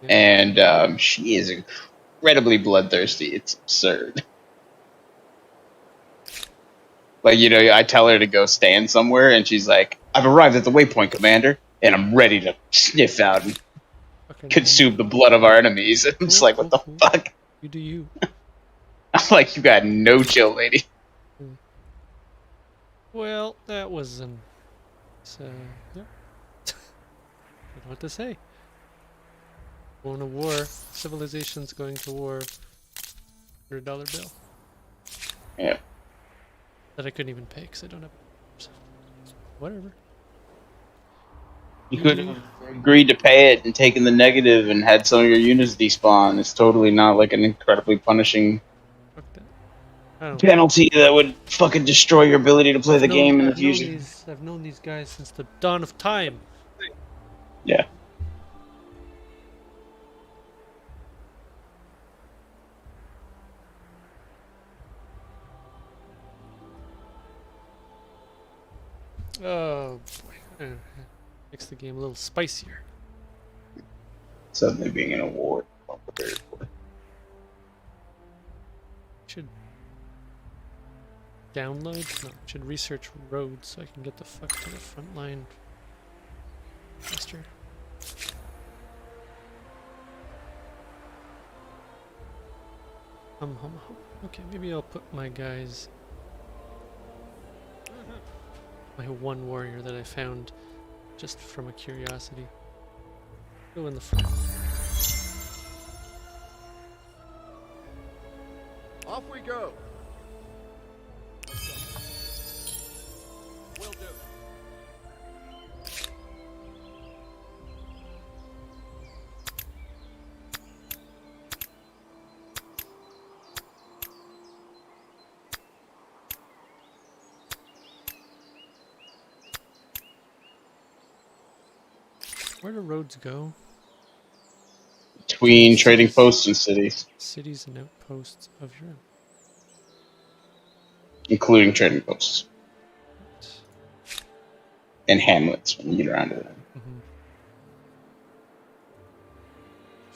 A: Yeah.
H: and she is incredibly bloodthirsty. It's absurd. Like, you know, I tell her to go stand somewhere, and she's like, "I've arrived at the waypoint, Commander, and I'm ready to sniff out and
A: Fucking
H: consume the blood of our enemies." I'm just like, "What the
A: cool.
H: fuck?"
A: You do you.
H: I'm like, "You got no chill, lady."
A: Well, that was yeah. I don't know what to say. Going to war. Civilization's going to war. $100 bill
H: Yeah.
A: that I couldn't even pay because I don't have. Whatever.
H: You could have agreed to pay it and taken the negative and had some of your units despawn. It's totally not like an incredibly punishing
A: Fuck that. I don't.
H: penalty that would fucking destroy your ability to play the game in the future.
A: I've known these guys since the dawn of time.
H: Yeah.
A: Oh boy. Makes the game a little spicier.
H: Suddenly being an award.
A: Should download? No, should research roads so I can get the fuck to the front line faster. Hum. Okay, maybe I'll put my guys, my one warrior that I found just from a curiosity, go in the front.
B: Off we go.
E: Will do.
A: Where do roads go?
H: Between trading
A: Cities.
H: posts and cities,
A: Cities and outposts of your
H: including trading posts
A: empire.
H: and hamlets when you get around to them.
A: Mm-hmm.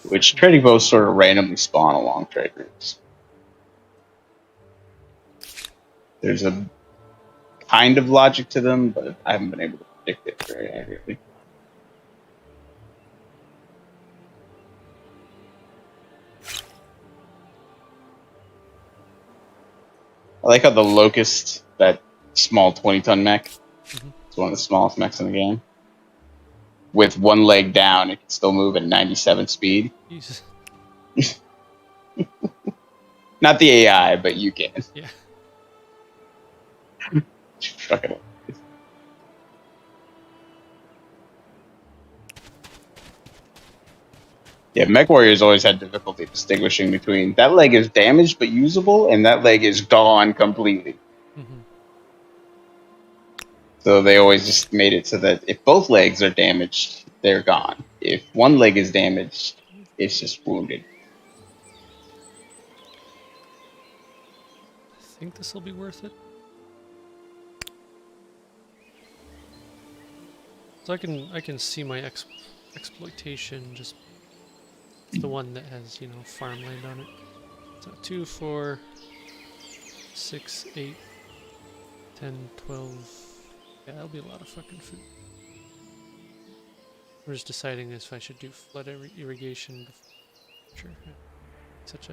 H: Which trading posts sort of randomly spawn along trade routes. There's a kind of logic to them, but I haven't been able to predict it very accurately. I like how the Locust, that small 20-ton mech, it's one of the smallest mechs in the game. With one leg down, it can still move at 97 speed.
A: Jesus.
H: Not the AI, but you can.
A: Yeah.
H: Fucking yeah, Mech Warriors always had difficulty distinguishing between that leg is damaged but usable, and that leg is gone completely.
A: Mm-hmm.
H: So they always just made it so that if both legs are damaged, they're gone. If one leg is damaged, it's just wounded.
A: I think this will be worth it. So I can see my exploitation. Just it's the one that has, you know, farmland on it. So 2, 4, 6, 8, 10, 12. Yeah, that'll be a lot of fucking food. I'm just deciding if I should do flood irrigation. Sure. Yeah. Such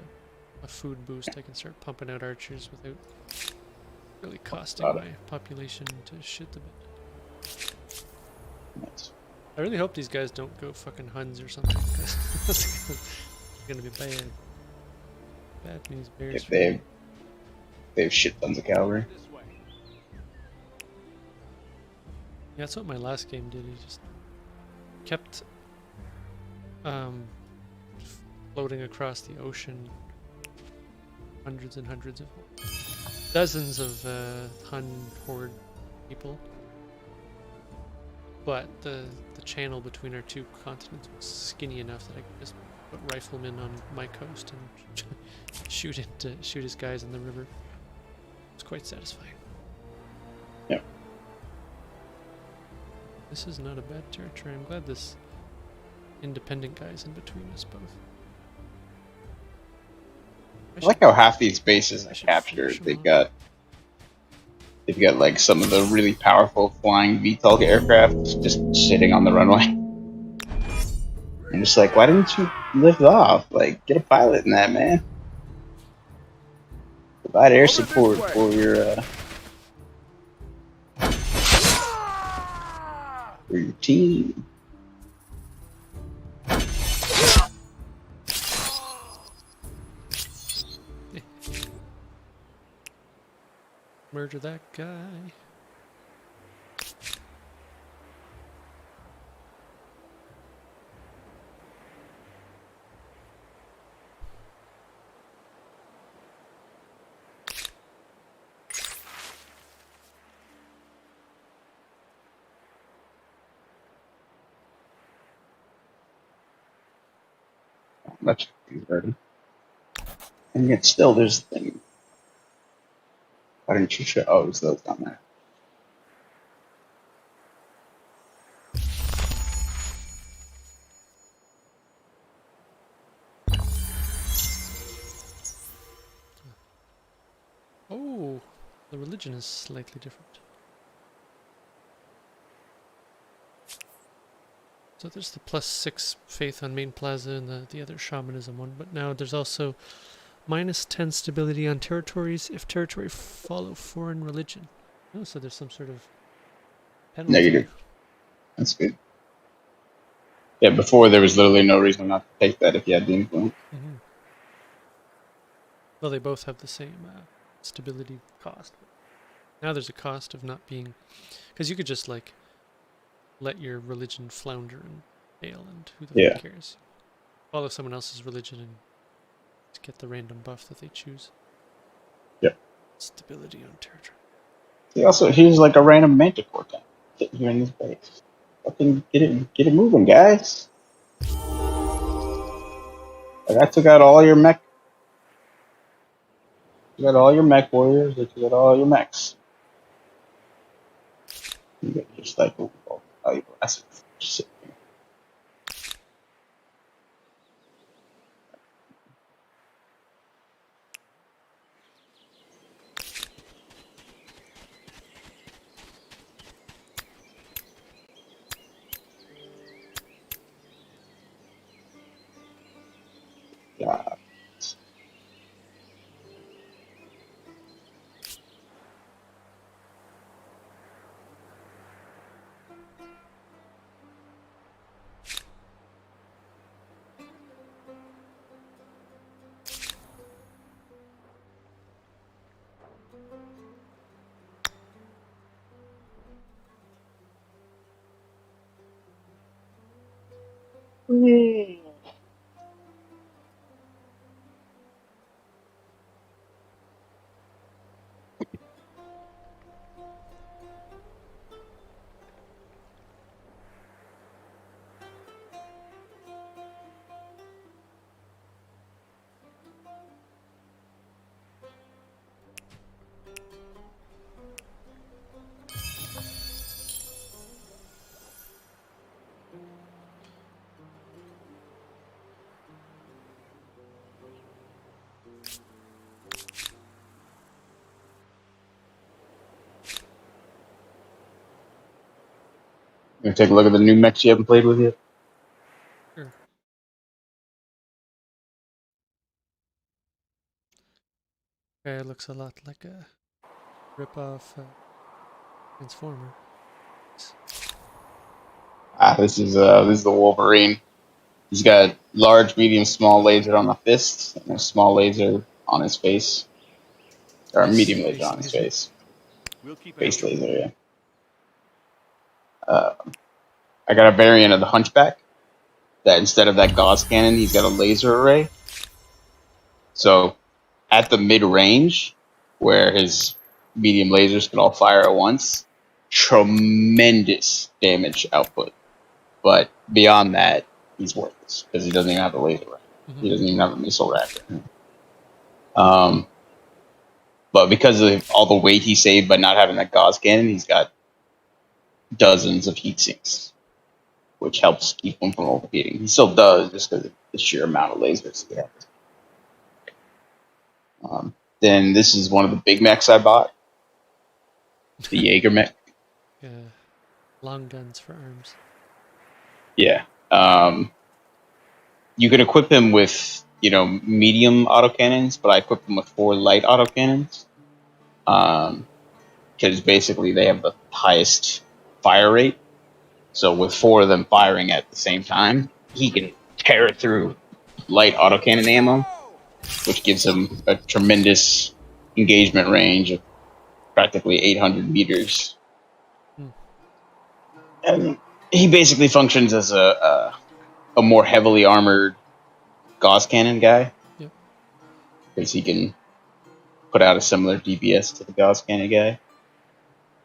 A: a food boost. I can start pumping out archers without really costing my population to shit the bed.
H: Nice.
A: I really hope these guys don't go fucking Huns or something. It's gonna be bad. Bad news bears.
H: If
A: For me.
H: they have shit tons of cavalry.
E: This way.
A: Yeah, that's what my last game did. He just kept floating across the ocean, hundreds and hundreds of, dozens of Hun horde people. But the channel between our two continents was skinny enough that I could just put riflemen on my coast and shoot his guys in the river. It's quite satisfying.
H: Yep.
A: This is not a bad territory. I'm glad this independent guy's in between us both.
H: I like how half these bases
A: I
H: I
A: should
H: captured,
A: flush 'em
H: they've got like some of the really powerful flying VTOL aircraft just sitting on the runway. I'm just like, why didn't you lift off? Like, get a pilot in that, man. Provide air
B: Over this
H: support
B: way.
H: for your team.
A: Murder that guy.
H: That's converted. And yet still there's the thing. Why didn't you show? Oh, it was those down there.
A: Oh, the religion is slightly different. So there's the +6 faith on main plaza and the other shamanism one, but now there's also -10 stability on territories if territory follow foreign religion. Oh, so there's some sort of penalty.
H: Negative. That's good. Yeah, before there was literally no reason not to take that if you had the influence.
A: Mm-hmm. Well, they both have the same stability cost. Now there's a cost of not being, because you could just like let your religion flounder and fail, and who the fuck cares? Follow someone else's religion and just get the random buff that they choose.
H: Yep.
A: Stability on territory.
H: He was like a random manticore tank sitting here in this base. Fucking get it moving, guys. Like I took out all your mech. You got all your mech warriors. You got all your mechs. You got just like all your assets. Just sit there. Yeah. You take a look at the new mechs you haven't played with yet.
A: Sure. Okay, it looks a lot like a rip-off Transformer.
H: This is the Wolverine. He's got large, medium, small laser on the fist, and a small laser on his face, or a medium laser
A: Face
H: on his
A: laser.
H: face.
D: We'll keep an
H: Face
D: eye on
H: laser, yeah. I got a variant of the Hunchback that instead of that Gauss cannon, he's got a laser array. So at the mid range, where his medium lasers can all fire at once, tremendous damage output. But beyond that, he's worthless because he doesn't even have a laser rack.
A: Mm-hmm.
H: He doesn't even have a missile rack. But because of all the weight he saved by not having that Gauss cannon, he's got dozens of heat sinks, which helps keep him from overheating. He still does just because of the sheer amount of lasers he has. Then this is one of the big mechs I bought, the Jaeger mech.
A: Long guns for arms.
H: Yeah. You can equip him with, medium autocannons, but I equipped him with 4 light autocannons. Because basically they have the highest fire rate. So with 4 of them firing at the same time, he can tear through light autocannon ammo, which gives him a tremendous engagement range of practically 800 meters.
A: Hmm.
H: And he basically functions as a more heavily armored Gauss cannon guy,
A: Yep.
H: because he can put out a similar DPS to the Gauss cannon guy.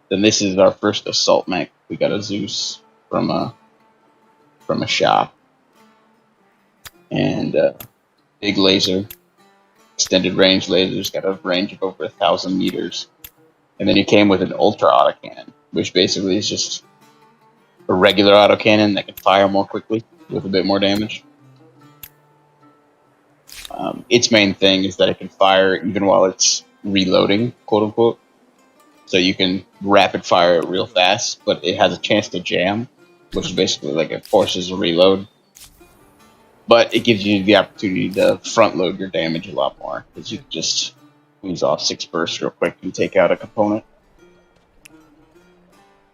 H: Then this is our first assault mech. We got a Zeus from a shop, and big laser, extended range lasers, got a range of over 1,000 meters. And then he came with an ultra autocannon, which basically is just a regular autocannon that can fire more quickly with a bit more damage. Its main thing is that it can fire even while it's reloading, quote unquote. So you can rapid fire it real fast, but it has a chance to jam, which is basically like it forces a reload. But it gives you the opportunity to front load your damage a lot more, because you can just squeeze off 6 bursts real quick and take out a component.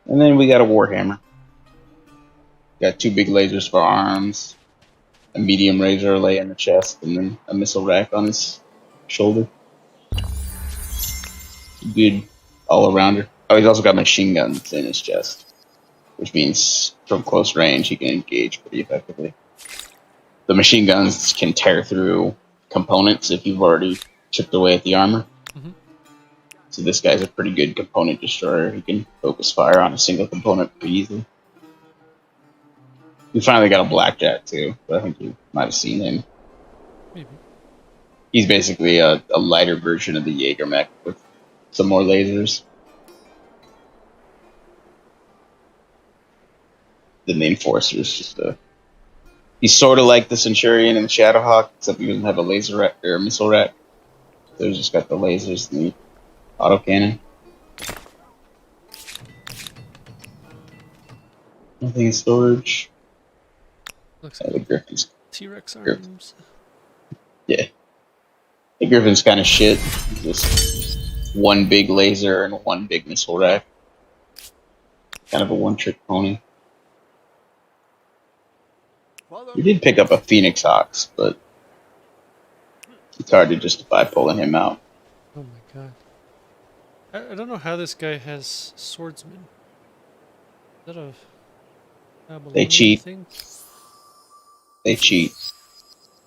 H: And then we got a Warhammer. Got 2 big lasers for arms, a medium razor array in the chest, and then a missile rack on his shoulder. Good all-arounder. Oh, he's also got machine guns in his chest, which means from close range he can engage pretty effectively. The machine guns can tear through components if you've already chipped away at the armor.
A: Mm-hmm.
H: So this guy's a pretty good component destroyer. He can focus fire on a single component pretty easily. He finally got a blackjack too, but I think you might have seen him.
A: Maybe.
H: He's basically a lighter version of the Jaeger mech with some more lasers than the Enforcer. Is just a he's sort of like the Centurion and the Shadowhawk, except he doesn't have a laser rack or a missile rack. So he's just got the lasers and the autocannon. Nothing in storage.
A: Looks
H: The
A: like
H: Griffin's
A: T-Rex
H: Griffin.
A: arms.
H: Yeah, the Griffin's kind of shit. Just one big laser and one big missile rack. Kind of a one-trick pony.
B: Follow
H: We
B: me.
H: did pick up a Phoenix Ox, but it's hard to justify pulling him out.
A: Oh my god. I don't know how this guy has swordsman. Is that a
H: They
A: Babylonian
H: cheat.
A: thing?
H: They cheat.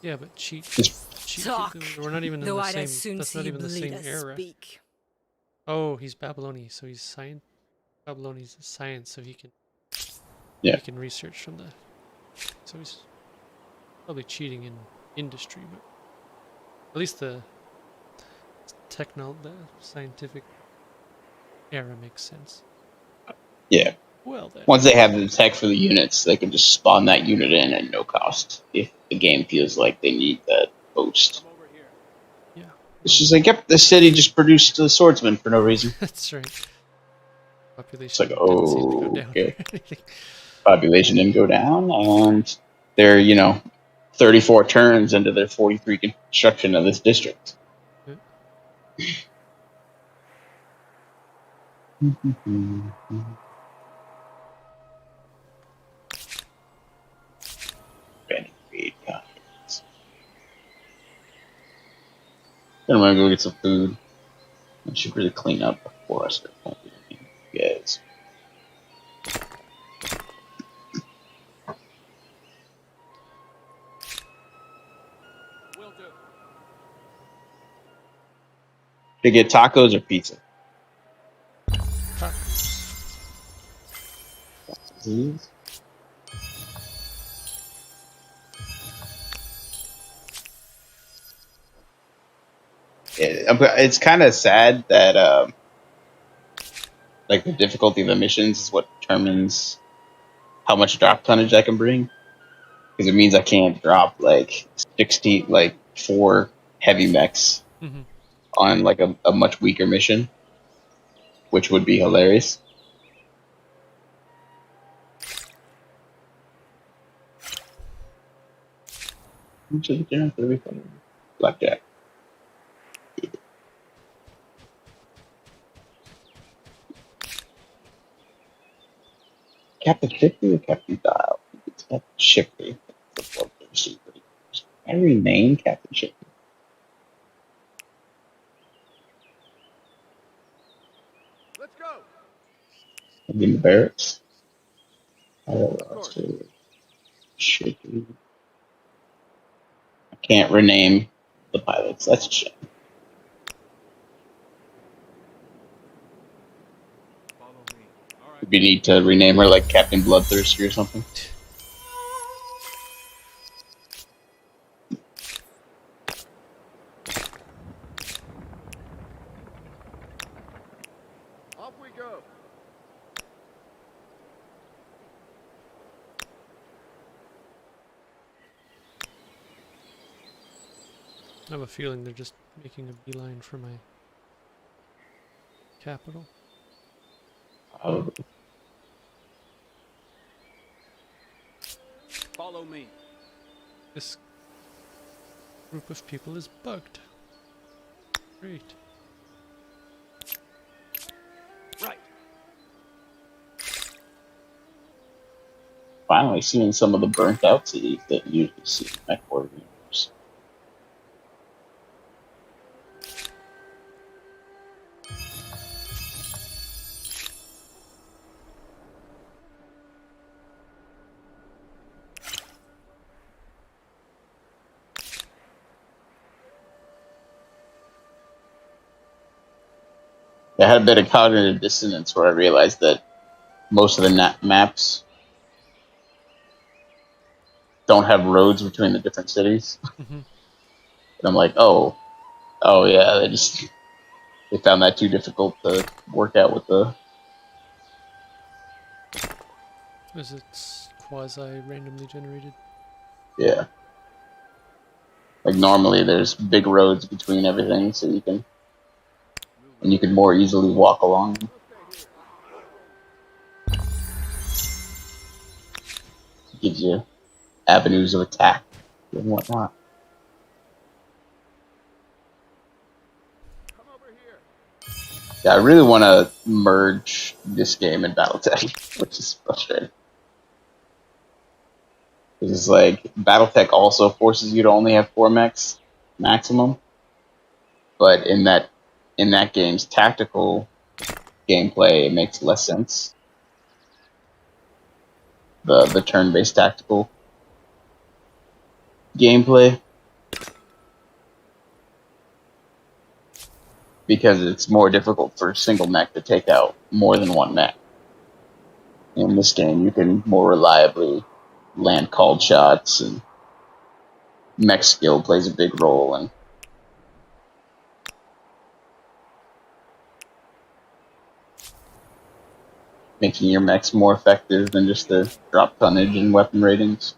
A: Yeah, but cheat.
H: Just
F: Talk,
A: We're not even in
F: though
A: the
F: I'd
A: same.
F: as soon
A: That's
F: see
A: not
F: you
A: even the
F: bleed
A: same
F: as
A: era.
F: speak.
A: Oh, he's Babylonian, so he's science. Babylonian's science, so he
H: Yeah.
A: can research from the. So he's probably cheating in industry, but at least the scientific era makes sense.
H: yeah.
A: Well then.
H: Once they have the tech for the units, they can just spawn that unit in at no cost. If the game feels like they need that boost,
E: Come over here.
A: Yeah.
H: it's just like, yep, the city just produced a swordsman for no reason.
A: That's right.
H: It's
A: Population
H: like,
A: didn't seem to go
H: oh,
A: down or
H: okay.
A: anything.
H: Population didn't go down, and they're 34 turns into their 43 construction of this district. Renegade confidence. I'm gonna go get some food. I should really clean up before I start playing you guys.
E: Will do.
H: Should I get tacos or pizza? These? It's kind of sad that like the difficulty of the missions is what determines how much drop tonnage I can bring, because it means I can't drop like 60, like 4 heavy mechs
A: Mm-hmm.
H: on like a much weaker mission, which would be hilarious. Blackjack. Captain Shipley or Captain Dial? It's Captain Shipley. I rename Captain Shipley.
B: Let's go.
H: In the barracks.
B: Of course.
H: Shipley. I can't rename the pilots. That's a shame.
D: Follow me.
E: All right.
H: We need to rename her like Captain Bloodthirsty or something.
B: Off we go.
A: I have a feeling they're just making a beeline for my capital.
H: Oh,
E: Follow me.
A: This group of people is bugged. Great.
E: Right.
H: finally seeing some of the burnt out cities that you usually see in mech war games. I had a bit of cognitive dissonance where I realized that most of the maps don't have roads between the different cities.
A: Mm-hmm.
H: And I'm like, oh yeah, they found that too difficult to work out with the.
A: Is it quasi randomly generated?
H: Yeah. Like normally there's big roads between everything, so you can more easily walk along them. Gives you avenues of attack and whatnot.
B: Come over here.
H: Yeah, I really want to merge this game and BattleTech, which is frustrating. It's like BattleTech also forces you to only have 4 mechs maximum, but in that game's tactical gameplay, it makes less sense. The turn-based tactical gameplay, because it's more difficult for a single mech to take out more than one mech. In this game, you can more reliably land called shots, and mech skill plays a big role in making your mechs more effective than just the drop tonnage and weapon ratings.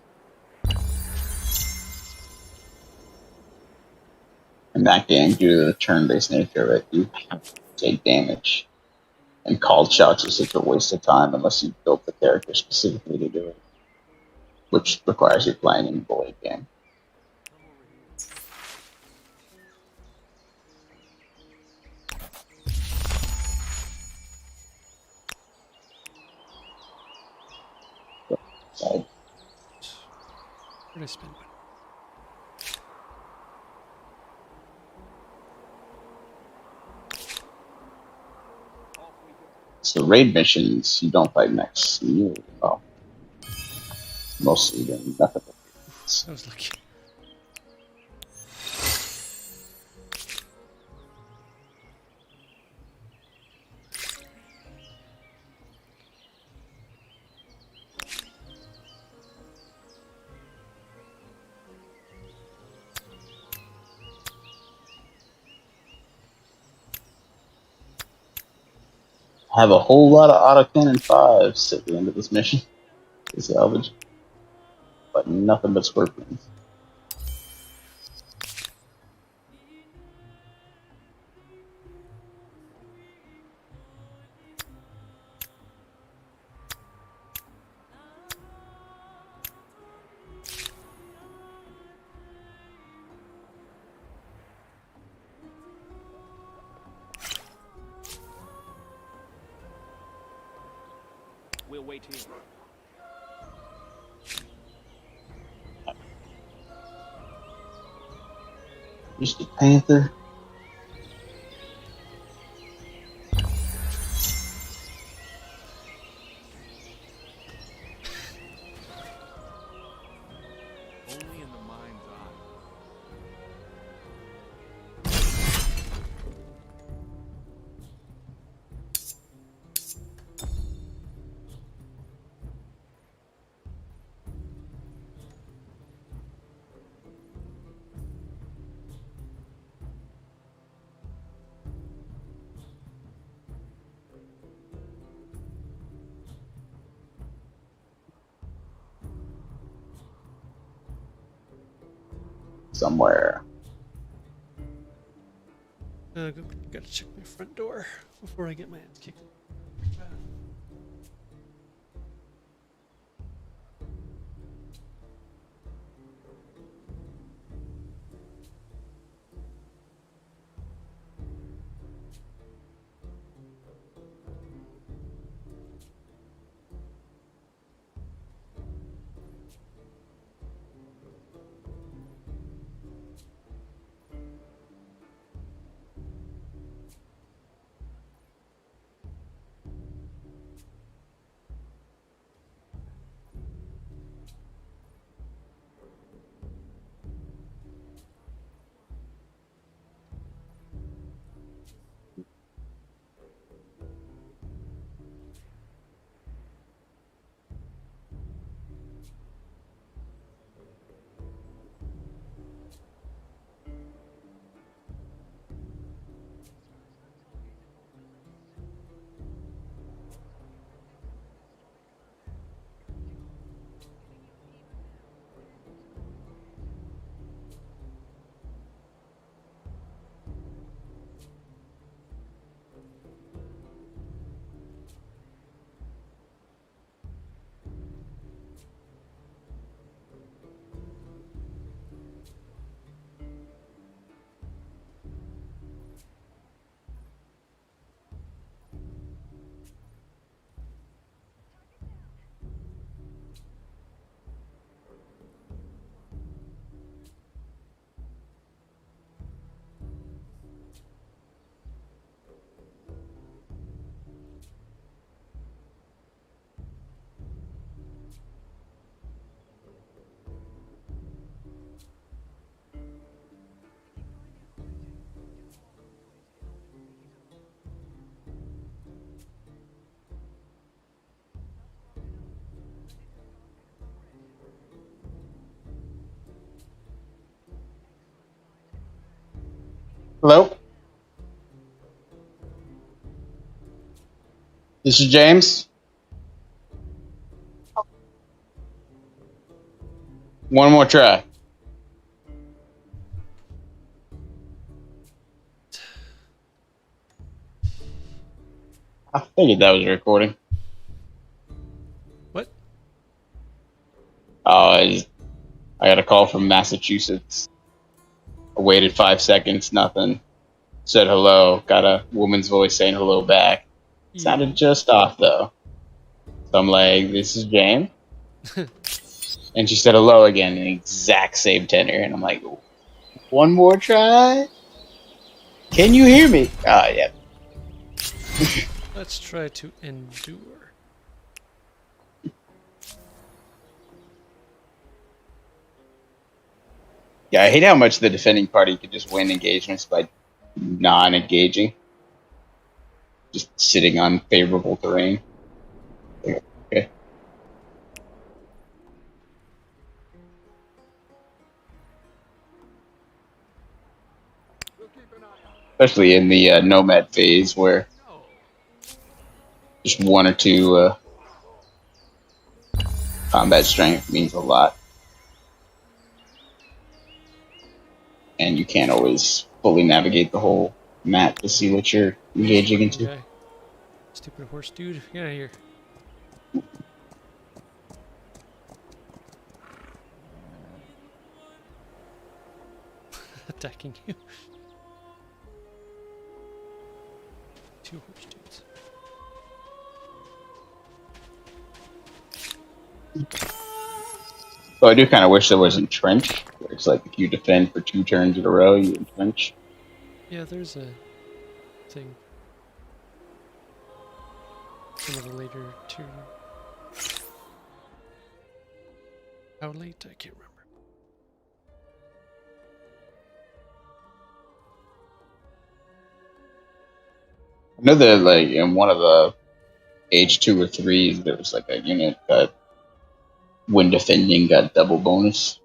H: In that game, due to the turn-based nature of it, you take damage. And called shots are such a waste of time unless you built the character specifically to do it, which requires you playing in the late game. So,
A: Where did I spend money?
H: so raid missions, you don't fight mechs. Well, mostly doing nothing.
A: I was lucky.
H: Have a whole lot of autocannon 5s at the end of this mission to salvage, but nothing but scorpions.
E: We'll wait here.
H: Mr. Panther.
D: Only in the mind's eye.
H: Somewhere.
A: Gotta check my front door before I get my ass kicked.
H: Hello? This is James. One more try. I figured that was a recording.
A: What?
H: I got a call from Massachusetts. I waited 5 seconds, nothing. Said hello. Got a woman's voice saying hello back. Sounded just off though. So I'm like, this is James. And she said hello again in the exact same tenor. And I'm like, one more try? Can you hear me? Yeah.
A: Let's try to endure.
H: Yeah, I hate how much the defending party could just win engagements by non-engaging. Just sitting on favorable terrain. Okay.
B: We'll keep an eye out.
H: Especially in the nomad phase where just one or two combat strength means a lot. And you can't always fully navigate the whole map to see what you're engaging into.
A: Okay. Stupid horse dude. Get out of here. Attacking you. Two horse dudes.
H: So I do kind of wish there was entrench, where it's like if you defend for 2 turns in a row, you entrench.
A: Yeah, there's a thing. Some of the later tier. How late? I can't remember.
H: I know that like in one of the H2 or 3s, there was like a unit that when defending got double bonus.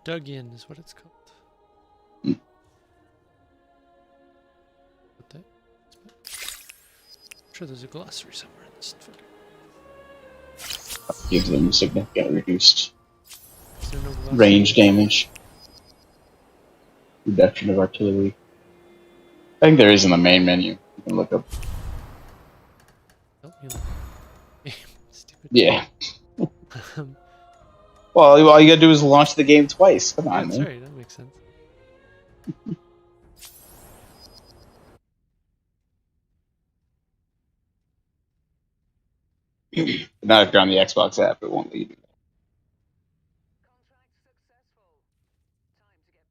A: Dug in is what it's called.
H: Hmm.
A: What that? I'm sure there's a glossary somewhere in this.
H: Gives them significant reduced
A: Is there no glossary?
H: range damage. Reduction of artillery. I think there is in the main menu. You can look up.
A: Oh, stupid.
H: Yeah.
A: Um,
H: Well, all you gotta do is launch the game twice. Come
A: yeah,
H: on,
A: that's
H: man.
A: right. That makes sense.
H: Not if you're on the Xbox app, it won't let you do that.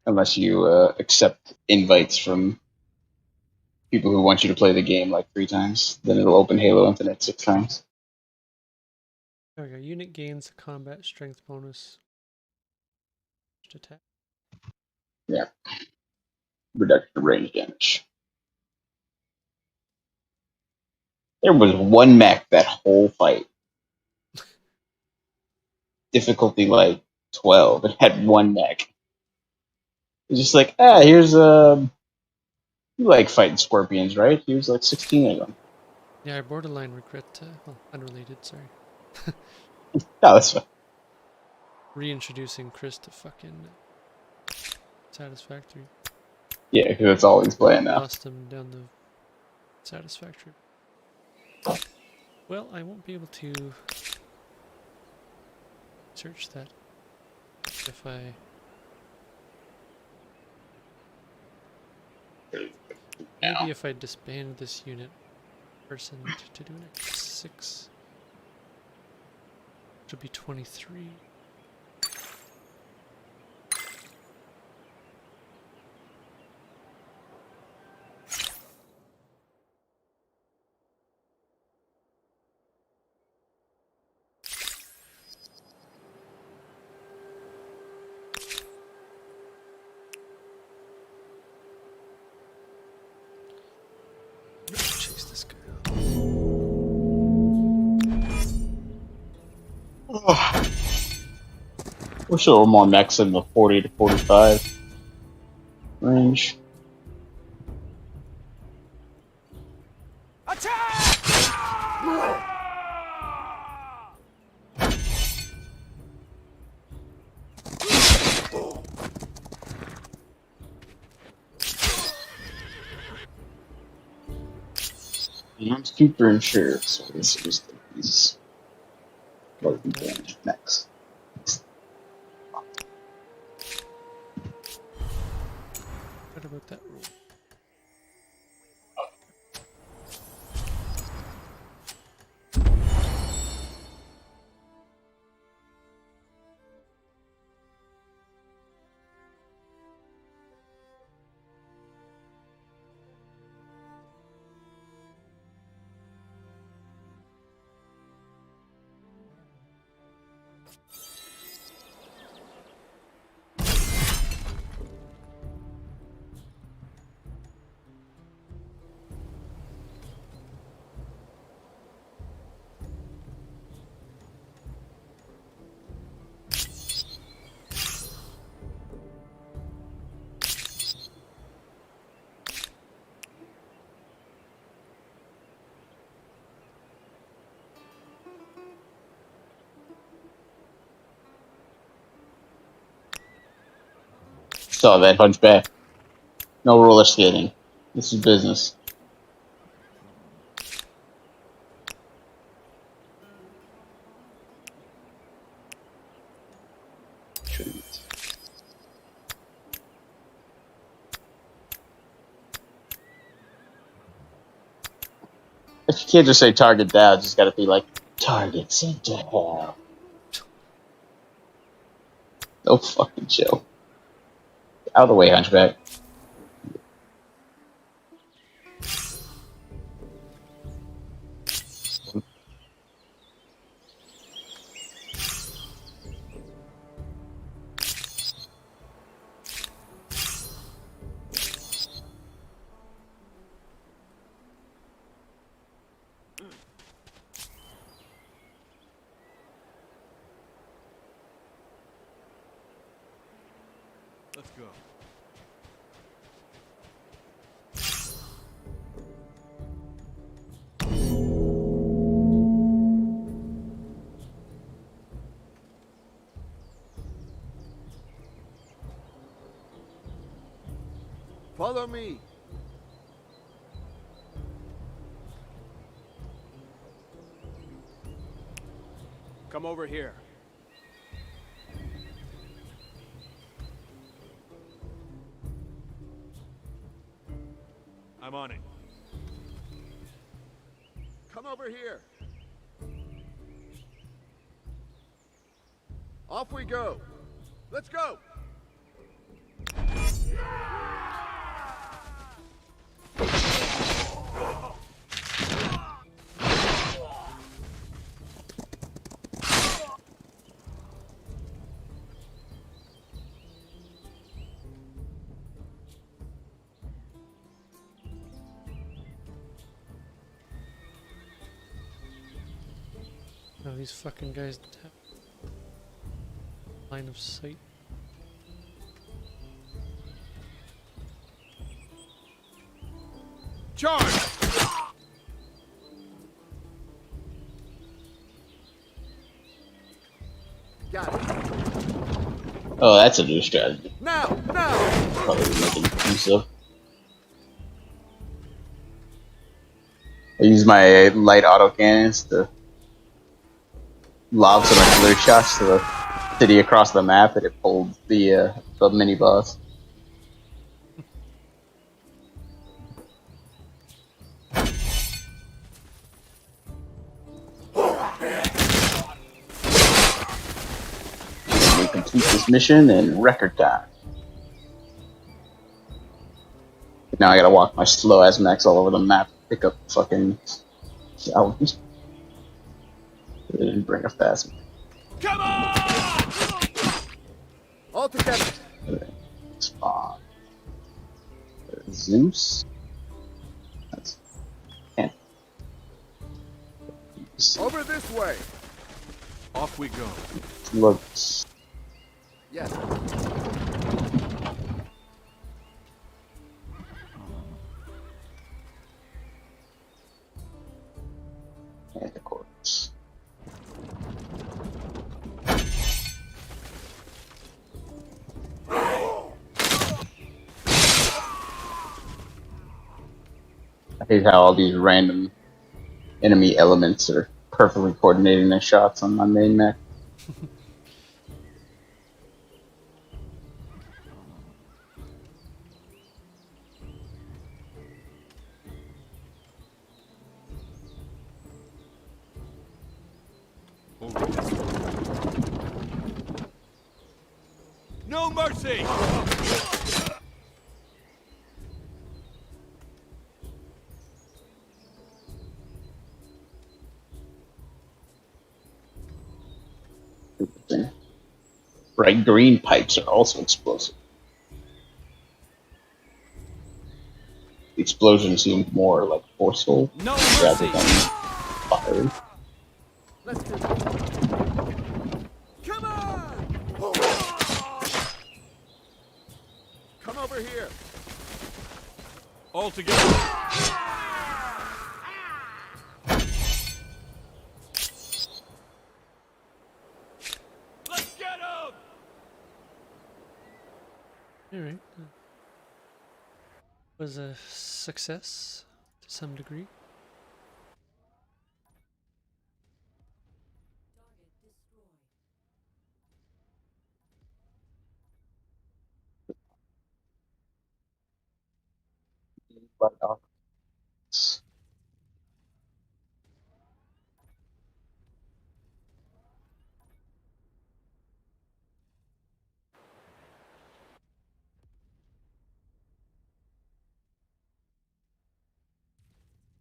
H: Unless you accept invites from people who want you to play the game like 3 times. Then it'll open Halo Infinite 6 times.
A: There we go. Unit gains a combat strength bonus. Attack.
H: Yeah. Reduction of range damage. There was one mech that whole fight. Difficulty like 12. It had one mech. It's just like, here's you like fighting scorpions, right? Here's like 16 of them.
A: Yeah, I borderline regret. Well, unrelated. Sorry.
H: No, that's fine.
A: Reintroducing Chris to fucking Satisfactory.
H: Yeah, because that's all he's playing now.
A: Lost him down the Satisfactory. Well, I won't be able to search that if I. Maybe if I disband this unit person to do an extra 6, which would be 23. Chase this guy out.
H: Wish there were more mechs in the 40 to 45. Range. I'm super insured, so this is these floating damage next.
A: What about that rule?
H: Saw that hunchback. No roller skating. This is business. You can't just say target down, it's just gotta be like target sent to hell. No fucking chill. Out of the way, hunchback.
D: Let's go.
B: Follow me.
E: Come over here.
D: I'm on it.
B: Come over here. Off we go. Let's go.
A: No, these fucking guys have line of sight.
B: Charge. Got it.
H: Oh, that's a new strategy.
B: Now, now.
H: Probably making use of. I use my light autocannons to lob some artillery shots to the city across the map, and it pulled the mini boss. We complete this mission in record time. Now I gotta walk my slow ass mechs all over the map to pick up fucking salvage. They didn't bring a fast mech.
B: Come on! All together.
H: Spawn. Zeus. That's can't.
B: Over this way.
D: Off we go.
H: Looks.
B: Yes.
H: hate how all these random enemy elements are perfectly coordinating their shots on my main mech.
D: Over this way. No mercy!
H: Bright green pipes are also explosive. The explosion seemed more like forceful
D: No
H: rather
D: mercy!
H: than fiery.
B: Let's do this.
D: Come on!
B: Come over here.
D: All together. Let's get him!
A: Alright. Was a success to some degree.
H: Light off.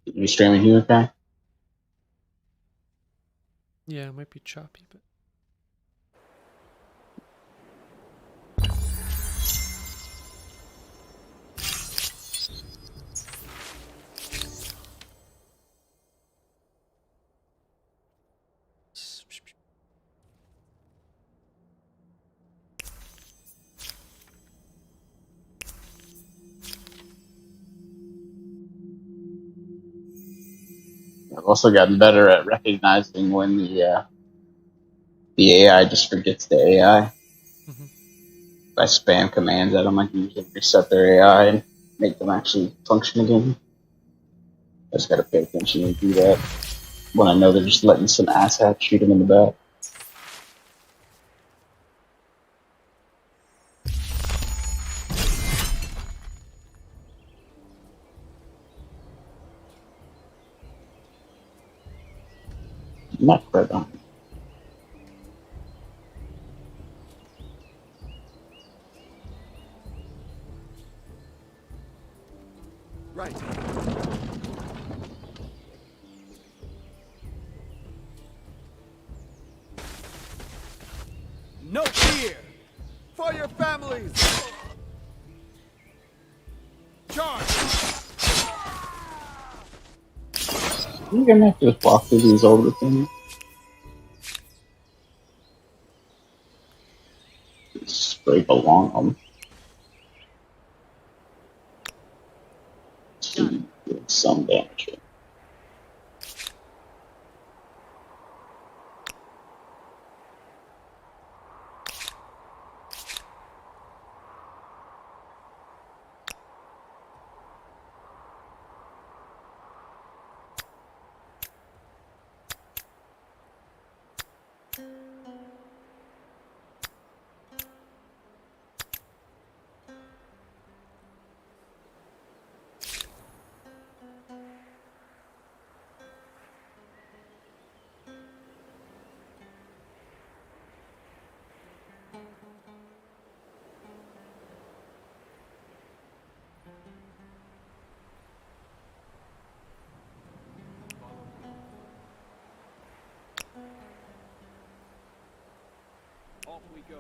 H: You streaming Humankind?
A: Yeah, it might be choppy, but
H: I've also gotten better at recognizing when the AI just forgets the AI.
A: Mhm.
H: If I spam commands at them, I can usually reset their AI and make them actually function again. I just gotta pay attention and do that when I know they're just letting some asshat shoot them in the back. Not quite on.
B: Right.
D: No fear!
B: For your families.
D: Charge!
H: You're gonna have to just walk through these older things. Scrape along them. See, doing some damage.
E: Off we go.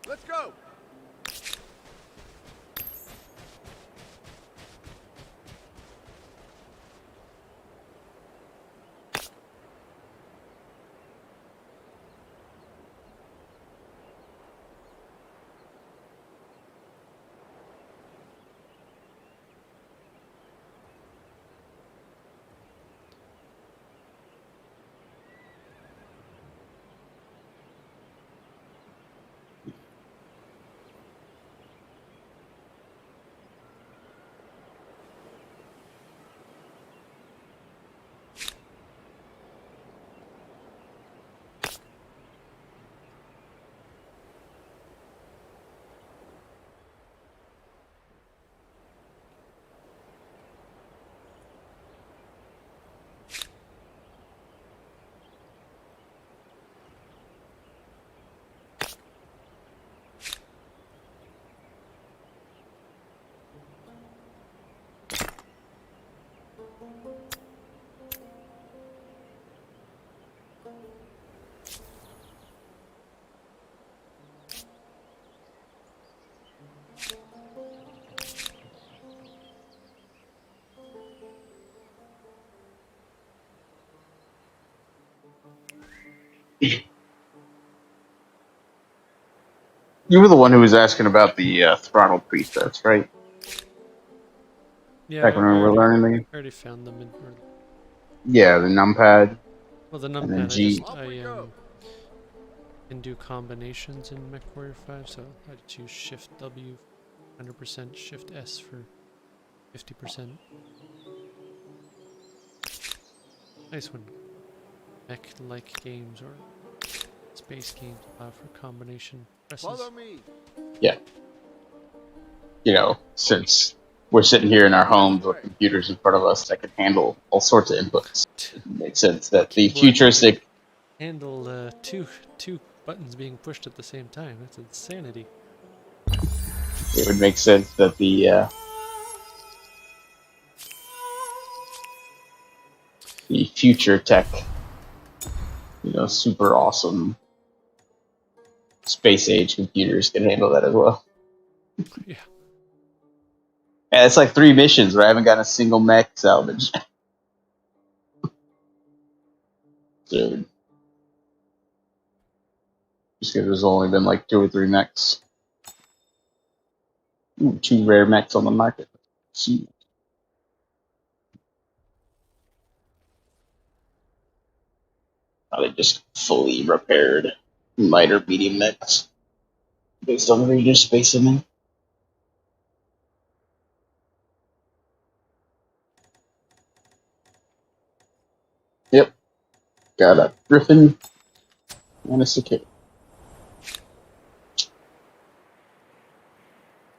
B: Let's go.
H: You were the one who was asking about the throttle presets, right?
A: Yeah,
H: Back when we were learning the.
A: I already found them in.
H: Yeah, the numpad
A: Well, the
H: and then
A: numpad,
H: G.
B: Off we go.
A: can do combinations in MechWarrior 5, so I just use Shift W 100%, Shift S for 50%. Nice when mech-like games or space games allow for combination presses.
B: Follow me.
H: Yeah, since we're sitting here in our homes
B: This
H: with
B: way.
H: computers in front of us that can handle all sorts of inputs, it makes sense that the
A: Keyboard that can
H: futuristic.
A: handle two buttons being pushed at the same time. That's insanity.
H: It would make sense that the future tech, super awesome space age computers can handle that as well.
A: Yeah.
H: And it's like 3 missions where I haven't gotten a single mech salvage. Dude. Just because there's only been like 2 or 3 mechs. Ooh, 2 rare mechs on the market. Gee. Are they just fully repaired light or medium mechs based on the reduced space in them? Yep. Got a Griffin and a Cicada.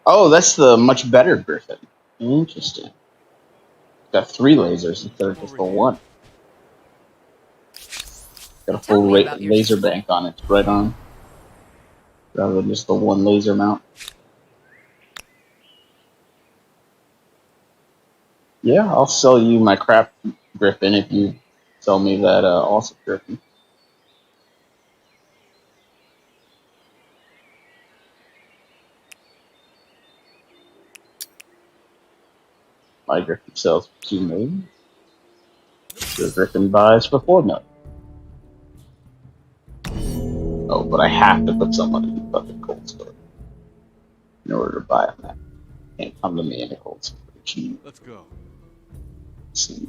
H: Oh, that's the much better Griffin. Interesting. Got 3 lasers instead of
E: Come
H: just
E: over
H: the
E: here.
H: 1. Got a
F: Tell
H: full
F: me about your
H: laser bank on its right arm rather than just the 1 laser mount. Yeah, I'll sell you my crap Griffin if you sell me that awesome Griffin. My Griffin sells for 2 million. Your Griffin buys for 4 million. Oh, but I have to put someone in the fucking cold store in order to buy them. Can't come to me in a cold storage.
E: Let's go.
H: See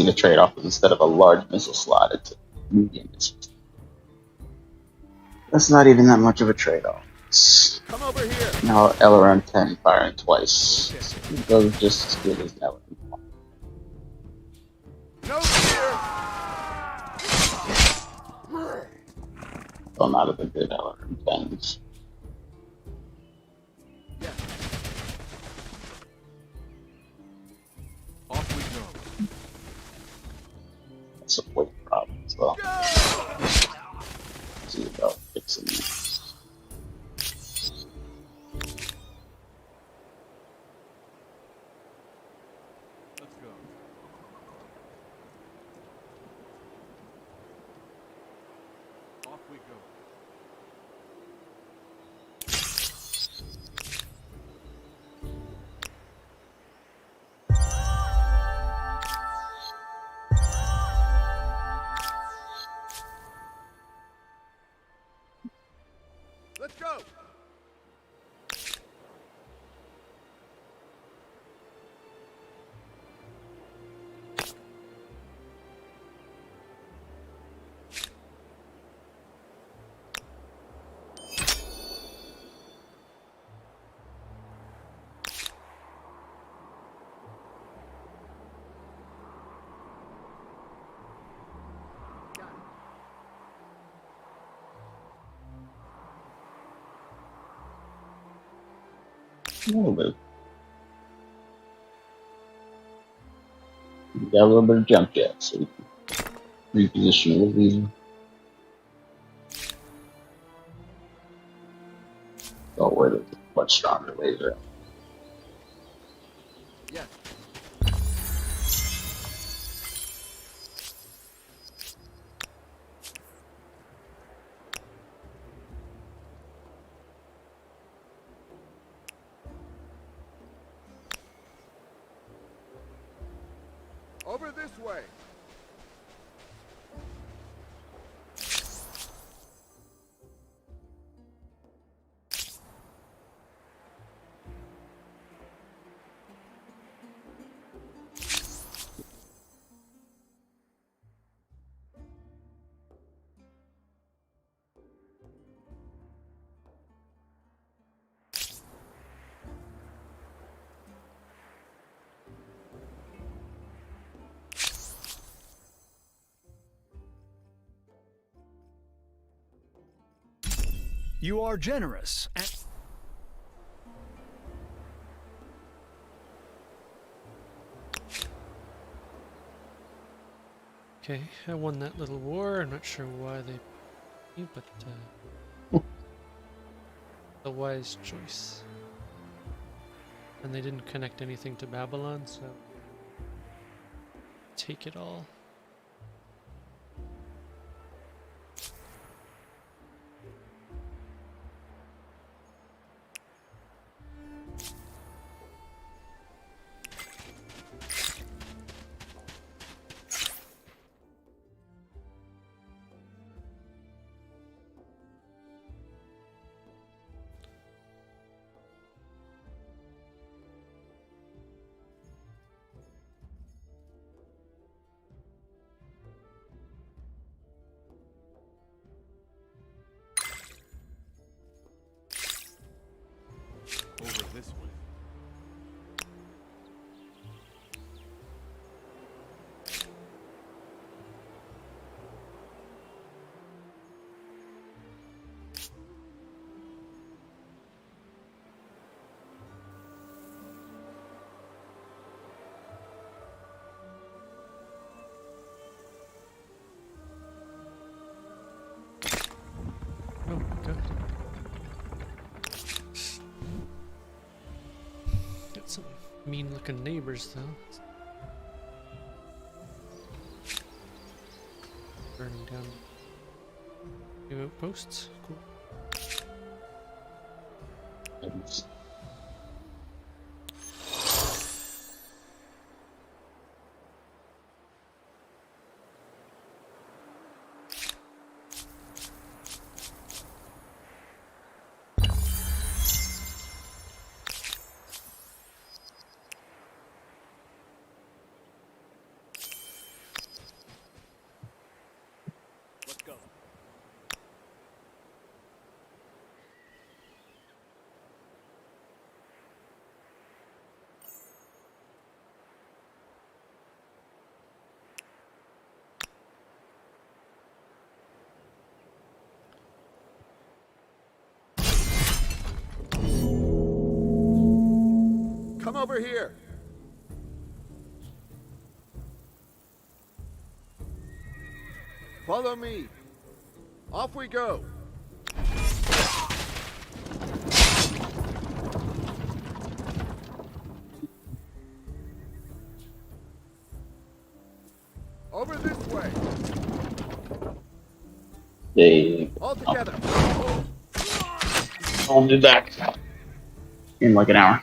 H: the trade-off is instead of a large missile slot, it's a medium missile. That's not even that much of a trade-off. It's
B: Come over here.
H: now LRM 10 firing twice. It goes just as good as an LRM.
B: No fear.
H: Well, not of the good LRM 10s.
E: Off we go.
H: That's a weight problem as well.
B: Go.
H: See about fixing this.
E: Let's go.
H: A little bit. We got a little bit of jump jet, so we can reposition a little easier. Oh, wait, it's a much stronger laser.
B: Yes. Over this way.
G: You are generous.
A: Okay, I won that little war. I'm not sure why they me, but the wise choice. And they didn't connect anything to Babylon, so take it all.
D: Over this way.
A: Oh my god. Got some mean looking neighbors though. Burning down new outposts. Cool.
E: Let's go.
B: Come over here. Follow me. Off we go. Over this way.
H: They
B: All together.
H: I'll be back in like an hour.